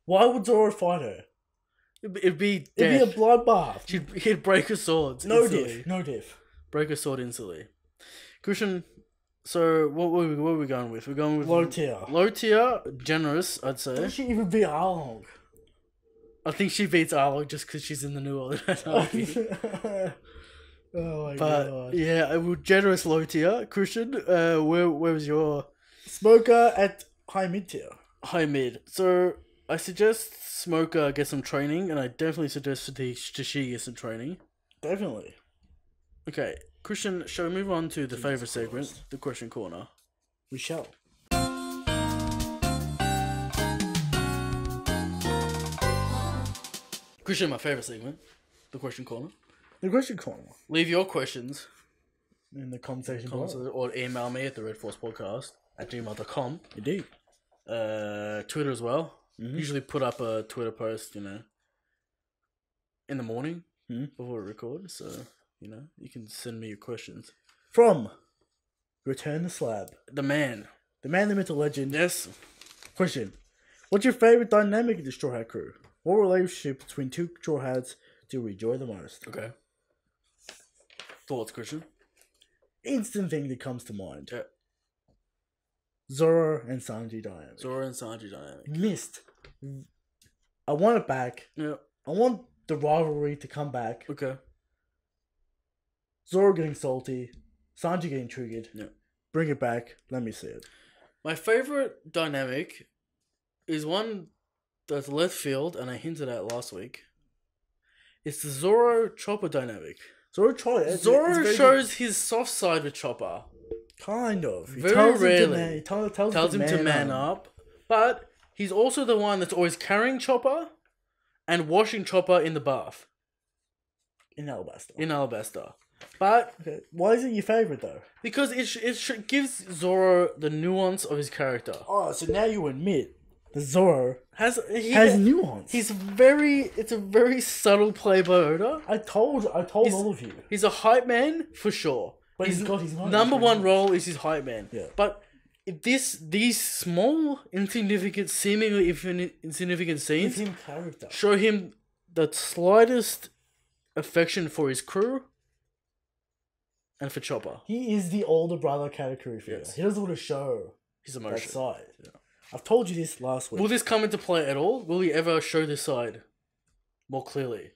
Why would Zoro fight her? It'd be It'd be death. a bloodbath. He'd break her swords. No instantly. diff. No diff. Break her sword instantly. Christian, so what are we going with? We're going with Low tier. Low tier, generous, I'd say. Does she even beat Arlong? I think she beats Arlong just because she's in the New World. Oh my But god. yeah, generous low tier. Christian, where was your Smoker at high mid tier. high mid? So I suggest Smoker get some training, and I definitely suggest Tashigi get some training. Definitely. Okay, Christian, shall we move on to the favourite Christ. segment, the question corner? We shall. Christian, my favourite segment, the question corner. The question corner. Leave your questions in the conversation below. Or email me at TheRedforcePodcast@gmail.com. Indeed. Twitter as well. Mhm. Usually put up a Twitter post, in the morning Mhm. before we record. So, you can send me your questions. From Return the Slab. The man. The man, the myth, the legend. Yes. Question. What's your favourite dynamic in the Straw Hat crew? What relationship between two Straw Hats do you enjoy the most? Okay. Thoughts, Christian? Instant thing that comes to mind. Yeah. Zoro and Sanji dynamic. Zoro and Sanji dynamic. Missed. I want it back. Yeah. I want the rivalry to come back. Okay. Zoro getting salty. Sanji getting triggered. Yeah. Bring it back. Let me see it. My favorite dynamic is one that's left field, and I hinted at last week. It's the Zoro Chopper dynamic. Zoro tried it. Zoro shows his soft side with Chopper. Kind of. He Very tells rarely. Him to Tells him to man up. But he's also the one that's always carrying Chopper and washing Chopper in the bath. In Alabasta. In Alabasta. But Okay. Why is it your favourite though? because it gives Zoro the nuance of his character. Oh, so now you admit that Zoro Has has nuance. It's a very subtle play by Oda. I told He's- all of you. He's a hype man for sure. But he's got his number one role is his hype man. Yeah. But these small, insignificant, seemingly insignificant Give scenes him character. show him the slightest affection for his crew and for Chopper. He is the older brother category figure. Yes. He doesn't want to show His that emotion. side. I've told you this last week. Will this come into play at all? Will he ever show this side more clearly?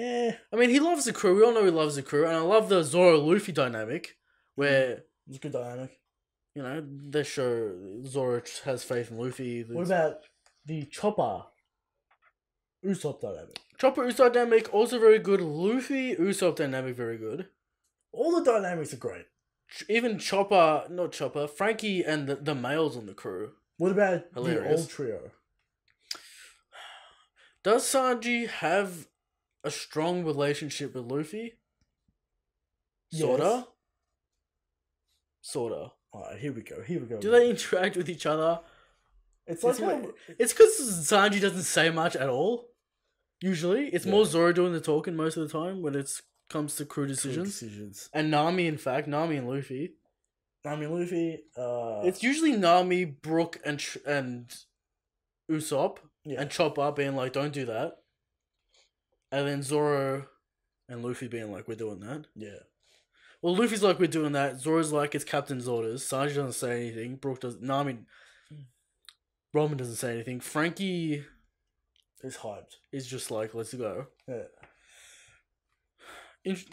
I mean, he loves the crew. We all know he loves the crew. And I love the Zoro-Luffy dynamic where, It's a good dynamic. they show Zoro has faith in Luffy. What about the Chopper Usopp dynamic? Chopper Usopp dynamic also very good. Luffy Usopp dynamic very good. All the dynamics are great. Even Frankie and the males on the crew. What about the Hilarious. old trio? Does Sanji have a strong relationship with Luffy? Sorta. Yes. Sorta. Alright, here we go. Do they interact with each other? It's like It's because Sanji doesn't say much at all. Usually, it's more Zoro doing the talking most of the time when it comes to crew decisions. And Nami and Luffy. Nami and Luffy. It's usually Nami, Brook, and Usopp and Chopper being like, "Don't do that," and then Zoro and Luffy being like, "We're doing that." Yeah. Well, Luffy's like, "We're doing that." Zoro's like, "It's Captain's orders." Sanji doesn't say anything. Brook does. Robin doesn't say anything. Frankie It's hyped. is just like, "Let's go." Yeah.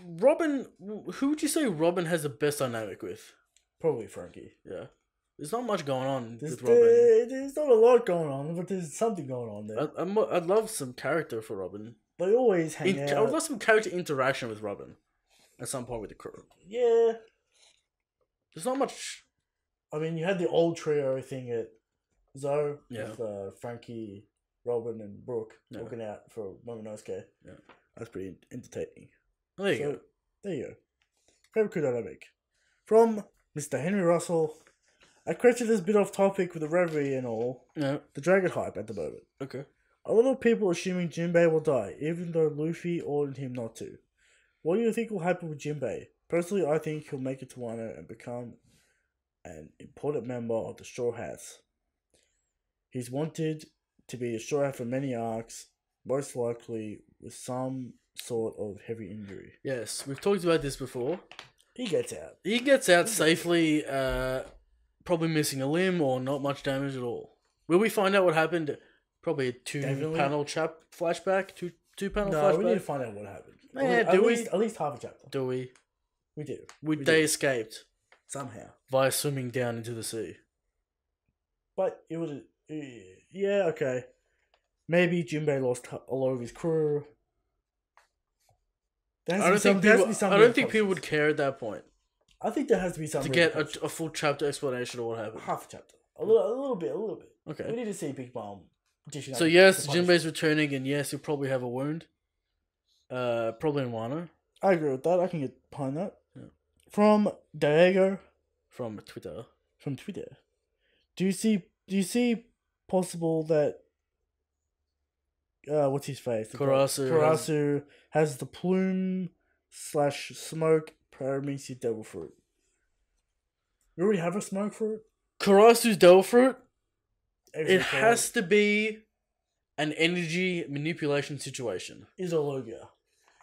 Robin, who would you say Robin has the best dynamic with? Probably Frankie. Yeah. There's not much going on There's with Robin. there's not a lot going on, but there's something going on there. I'd love some character for Robin. They always hang I would out. love some character interaction with Robin at some point with the crew. Yeah. There's not much. I mean, you had the old trio thing at Zoe Yeah. with Frankie, Robin, and Brooke Yeah. walking out for Momonosuke. Yeah. That's pretty entertaining. There you go. There you go. Favorite crew dynamic. From Mr. Henry Russell. I question this bit off topic with the reverie and all. Yeah. The dragon hype at the moment. Okay. A lot of people assuming Jinbei will die, even though Luffy ordered him not to. What do you think will happen with Jinbei? Personally, I think he'll make it to Wano and become an important member of the Straw Hats. He's wanted to be a Straw Hat for many arcs, most likely with some sort of heavy injury. Yes, we've talked about this before. He gets out. He gets out safely, probably missing a limb or not much damage at all. Will we find out what happened? Probably a two-panel flashback? Two-panel No, flashback? we need to find out what happened. Yeah, At least half a chapter. Do we? We do. They escaped Somehow. via swimming down into the sea. But it was... Yeah, okay. Maybe Jinbei lost a lot of his crew. I don't think people would care at that point I think there has to be some to get a full chapter explanation of what happened. half a chapter, a little bit. We Okay. need to see Big Mom dishing So out yes, the punishment. Jinbei's returning, and yes, he'll probably have a wound. Probably in Wano. I agree with that. I can get behind that. Yeah. From Diego from Twitter. from Twitter. Do you see possible that what's his face? Karasu has the plume / smoke paramecia devil fruit. We already have a smoke fruit. Karasu's devil fruit. Everything It has to be an energy manipulation situation. is a Logia.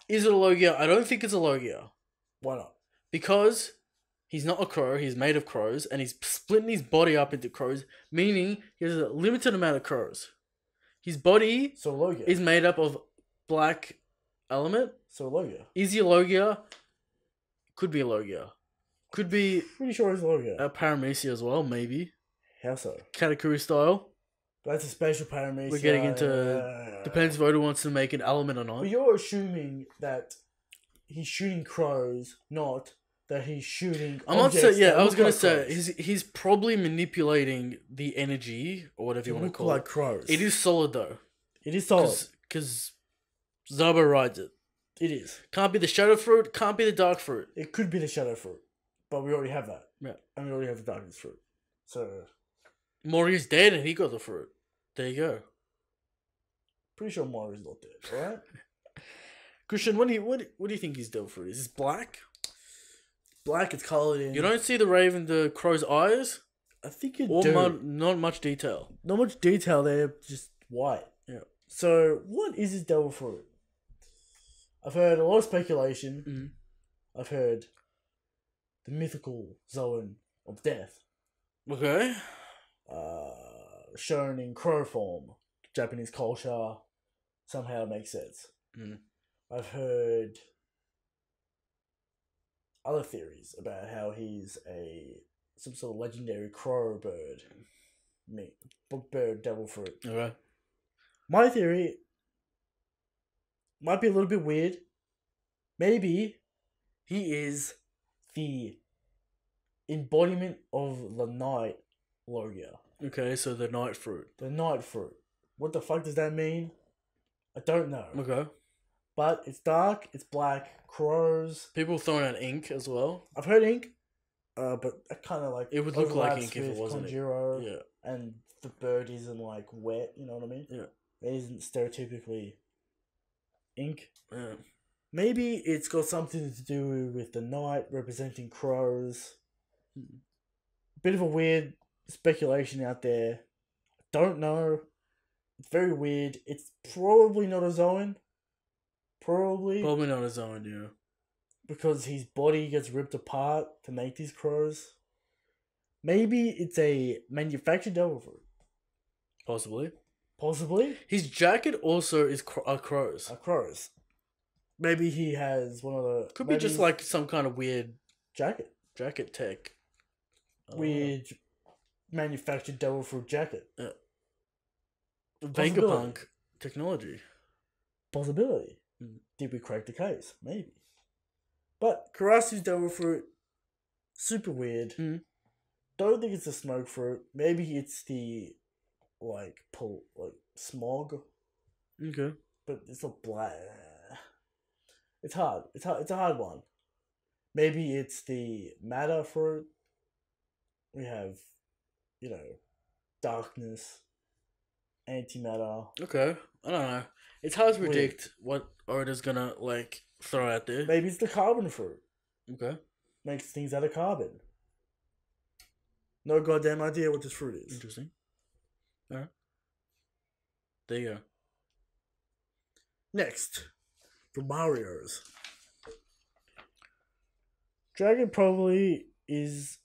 Is it a Logia? I don't think it's a Logia. Why not? Because he's not a crow, he's made of crows, and he's splitting his body up into crows, meaning he has a limited amount of crows. His body So Logia is made up of black element. So Logia. Is he a Logia? Could be a Logia. Could be Pretty sure it's Logia. a Paramecia as well, maybe. How so? Katakuri style. That's a special paramecia. We're getting into... Depends if Oda wants to make an element or not. But you're assuming that he's shooting crows, not that he's shooting. I'm not saying... Yeah, I was going to say, crows. he's probably manipulating the energy, or whatever you want to call like it. crows. It is solid, though. It is solid. Because Zabo rides it. It is. Can't be the shadow fruit, can't be the dark fruit. It could be the shadow fruit, but we already have that. Yeah. And we already have the darkness fruit. So Mori's dead and he got the fruit. There you go. pretty sure Mori's not dead, alright? Christian, what do you think his devil fruit is? Is it black? Black is coloured in. You don't see the crow's eyes? I think you Or do. not much detail. Not much detail there, just white. Yeah. So what is his devil fruit? I've heard a lot of speculation. Mm. I've heard the mythical zone of death. Okay. Shown in crow form. Japanese culture somehow makes sense. Mm. I've heard other theories about how he's some sort of legendary crow bird. Book bird devil fruit. Okay. My theory might be a little bit weird. Maybe he is the embodiment of the night Logia. Okay, so the night fruit. The night fruit. What the fuck does that mean? I don't know. Okay. But it's dark, it's black, crows. People throwing out ink as well. I've heard ink, but I kind of like It would look like overlaps ink if it with wasn't ink. Konjiro, Yeah. and the bird isn't like wet, you know what I mean? Yeah. It isn't stereotypically ink. Yeah. Maybe it's got something to do with the night representing crows. Bit of a weird speculation out there. Don't know. It's very weird. It's probably not a Zoan. Probably not his own, yeah. because his body gets ripped apart to make these crows. Maybe it's a manufactured devil fruit. Possibly. Possibly. His jacket also is crows. Crows. Maybe he has one of the... Could be just like some kind of weird jacket tech. Weird manufactured devil fruit jacket. Yeah. Possibility. Vegapunk technology. Possibility. Did we crack the case? Maybe. But Karasu's devil fruit, super weird. Don't think it's a smoke fruit. Maybe it's the smog. Okay. But it's not black. It's hard. It's a hard one. Maybe it's the matter fruit. We have, darkness, antimatter. Okay. I don't know. It's hard to predict what Oda's gonna throw out there. Maybe it's the carbon fruit. Okay. Makes things out of carbon. No goddamn idea what this fruit is. Interesting. Alright. There you go. Next, for Mario's. Dragon probably is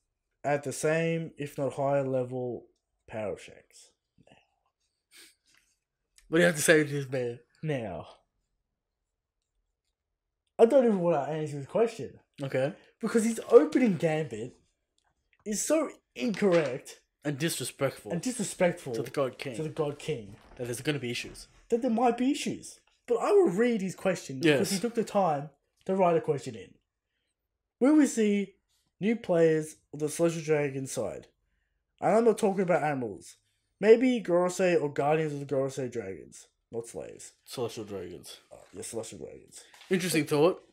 at the same, if not higher level, power of Shanks. What do you have to say to this man? Now, I don't even want to answer this question. Okay. Because his opening gambit is so incorrect And disrespectful. and disrespectful to the God King. to the God King That there's going to be issues. that there might be issues. But I will read his question because he took the time to write a question in. Will we see new players of the Celestial Dragon side? And I'm not talking about animals. Maybe Gorosei or Guardians of the Gorosei Dragons. Not slaves. Celestial Dragons. Yes, Celestial Dragons. Interesting thought.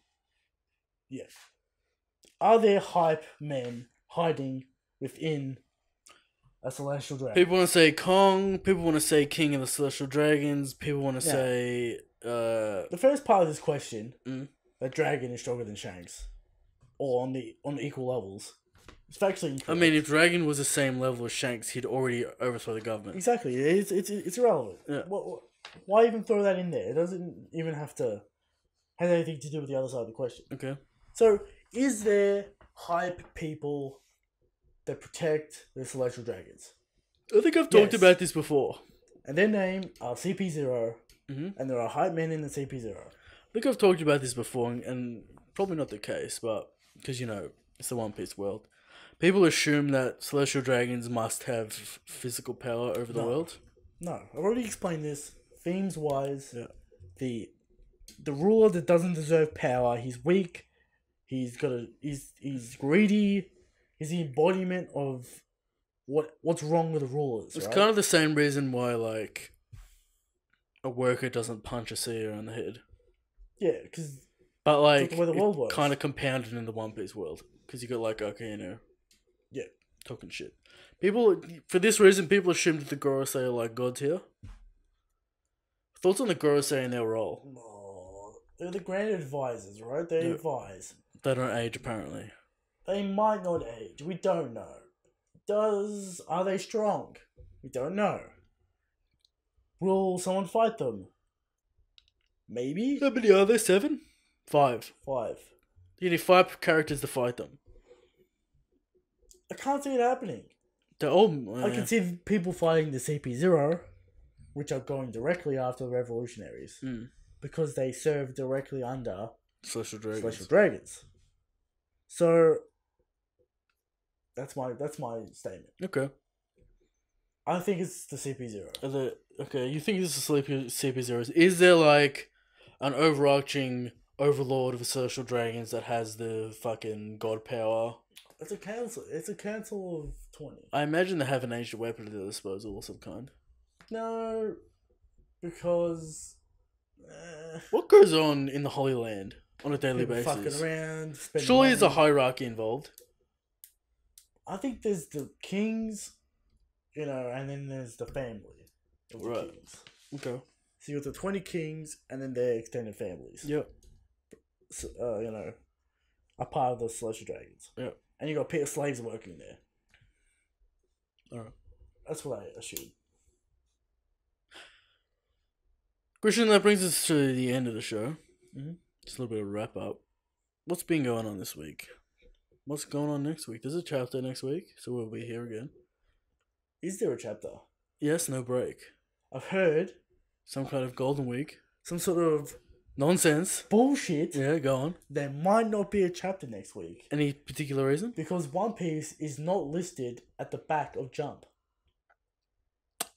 Yes. Are there hype men hiding within a celestial dragon? People want to say Kong. People want to say King of the Celestial Dragons. People want to Yeah. say. The first part of this question, Mm. that dragon is stronger than Shanks, or on the equal levels. It's factually incorrect. I mean, if Dragon was the same level as Shanks, he'd already overthrow the government. Exactly, it's irrelevant. Yeah. Why even throw that in there? It doesn't even have anything to do with the other side of the question. Okay. So, is there hype people that protect the celestial dragons? I think I've talked Yes. about this before. And their name are CP0, Mm-hmm. and there are hype men in the CP0. I think I've talked about this before, and probably not the case, but because it's the One Piece world, people assume that celestial dragons must have physical power over the No. world. No, I've already explained this. Themes wise, Yeah. the ruler that doesn't deserve power, he's weak. He's greedy. He's the embodiment of what's wrong with the rulers. It's right? kind of the same reason why, like, a worker doesn't punch a CEO in the head. Yeah, because But, like, the way the world works. kind of compounded in the One Piece world. Because you got, like, okay, yeah, talking shit. People, for this reason, people assume that the Gorosei are, like, gods here. Thoughts on the Gorosei and their role? oh, they're the grand advisors, right? They Yeah. advise. They don't age, apparently. They might not age. We don't know. Are they strong? We don't know. Will someone fight them? Maybe? How many are there? 7? 5. 5. You need 5 characters to fight them. I can't see it happening. They're all... I can see people fighting the CP0, which are going directly after the revolutionaries, because they serve directly under Celestial Dragons. Celestial Dragons. So that's my statement. Okay. I think it's the CP0. Okay, you think this is CP0s. Is there, like, an overarching overlord of the Celestial Dragons that has the fucking god power? It's a council. It's a council of 20. I imagine they have an ancient weapon at their disposal of some kind. No, because What goes on in the Holy Land on a daily people basis? fucking around. spending Surely there's a money. hierarchy involved. I think there's the kings, and then there's the family of the Right. kings. Okay. So you got the 20 kings and then their extended families. Yep. So, are part of the Celestial Dragons. Yep. And you got slaves working there. Alright. That's what I assume. Christian, that brings us to the end of the show. Mhm. Just a little bit of wrap up. What's been going on this week? What's going on next week? There's a chapter next week, so we'll be here again. Is there a chapter? Yes, no break. I've heard Some kind of golden week. some sort of Nonsense. bullshit. Yeah, go on. There might not be a chapter next week Any particular reason? because One Piece is not listed at the back of Jump.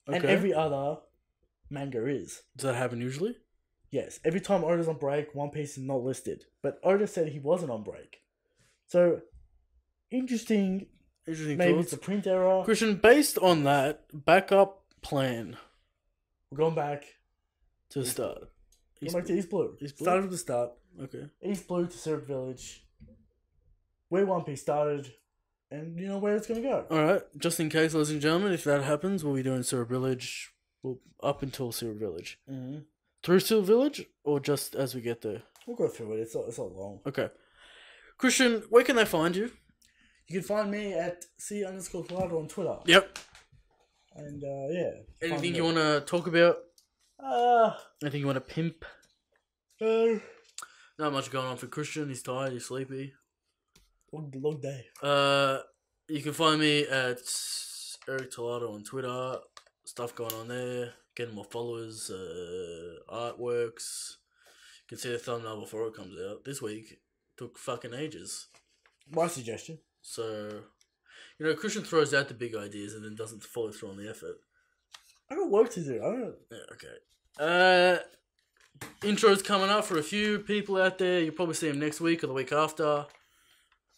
And Okay. every other manga is. Does that happen usually? Yes, every time Oda's on break, One Piece is not listed. But Oda said he wasn't on break. So, interesting. Interesting Maybe thoughts. it's a print error. Christian, based on that, backup plan We're going back. to start. Going back to East Blue. East Blue? Started from the start. Okay. East Blue to Syrup Village. Where One Piece started. And you know where it's going to go. Alright, just in case, ladies and gentlemen, if that happens, we'll be doing Syrup Village, up until Syrup Village. Mm-hmm. Through Syrup Village, or just as we get there? We'll go through it. It's not long. Okay. Christian, where can they find you? You can find me at C_Colorado on Twitter. Yep. And yeah. Anything you want to talk about? Uh, Anything you want to pimp? uh Not much going on for Christian. He's tired. He's sleepy. long day. You can find me at Eric Tolado on Twitter. Stuff going on there. Getting more followers. Artworks. You can see the thumbnail before it comes out. This week took fucking ages. My suggestion. So, Christian throws out the big ideas and then doesn't follow through on the effort. I got work to do. I don't. Yeah, okay. Intro's coming up for a few people out there. You'll probably see them next week or the week after. A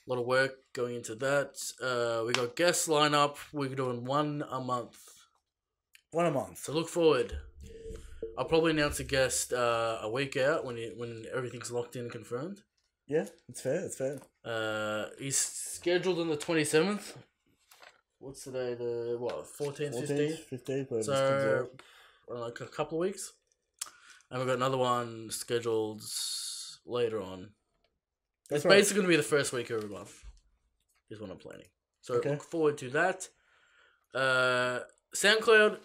lot of work going into that. We got guests line up. We're doing one a month. One a month. So look forward. I'll probably announce a guest a week out when everything's locked in and confirmed. Yeah, it's fair. It's fair. He's scheduled on the 27th. What's today? The 14th, 15th? 15th, whatever So, like a couple of weeks. And we've got another one scheduled later on. That's It's right. basically going to be the first week of every month, is what I'm planning. So Okay. look forward to that. SoundCloud.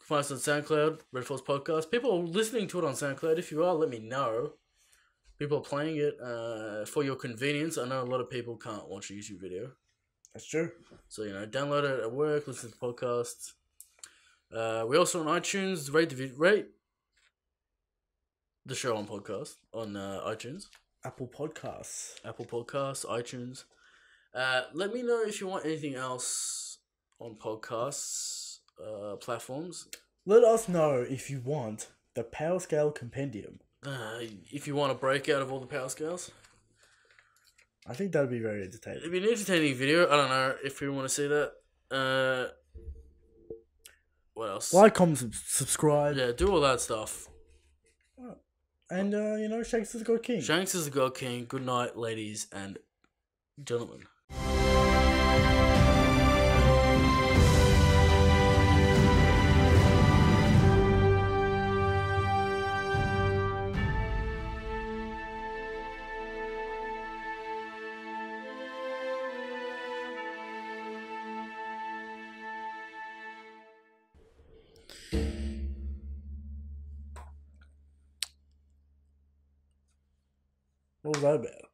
Find us on SoundCloud, Red Force Podcast. People are listening to it on SoundCloud. If you are, let me know. People are playing it for your convenience. I know a lot of people can't watch a YouTube video. That's true. So, download it at work, listen to the podcast. We're also on iTunes. Rate the show on podcast on iTunes. Apple Podcasts. Apple Podcasts, iTunes. Let me know if you want anything else on podcasts, platforms. Let us know if you want the Power Scale Compendium. If you want a breakout of all the power scales. I think that'd be very entertaining. It'd be an entertaining video. I don't know if you want to see that. What else? Like, comment, subscribe. Yeah, do all that stuff. And, Shanks is a God King. Shanks is the God King. Good night, ladies and gentlemen. What was that about?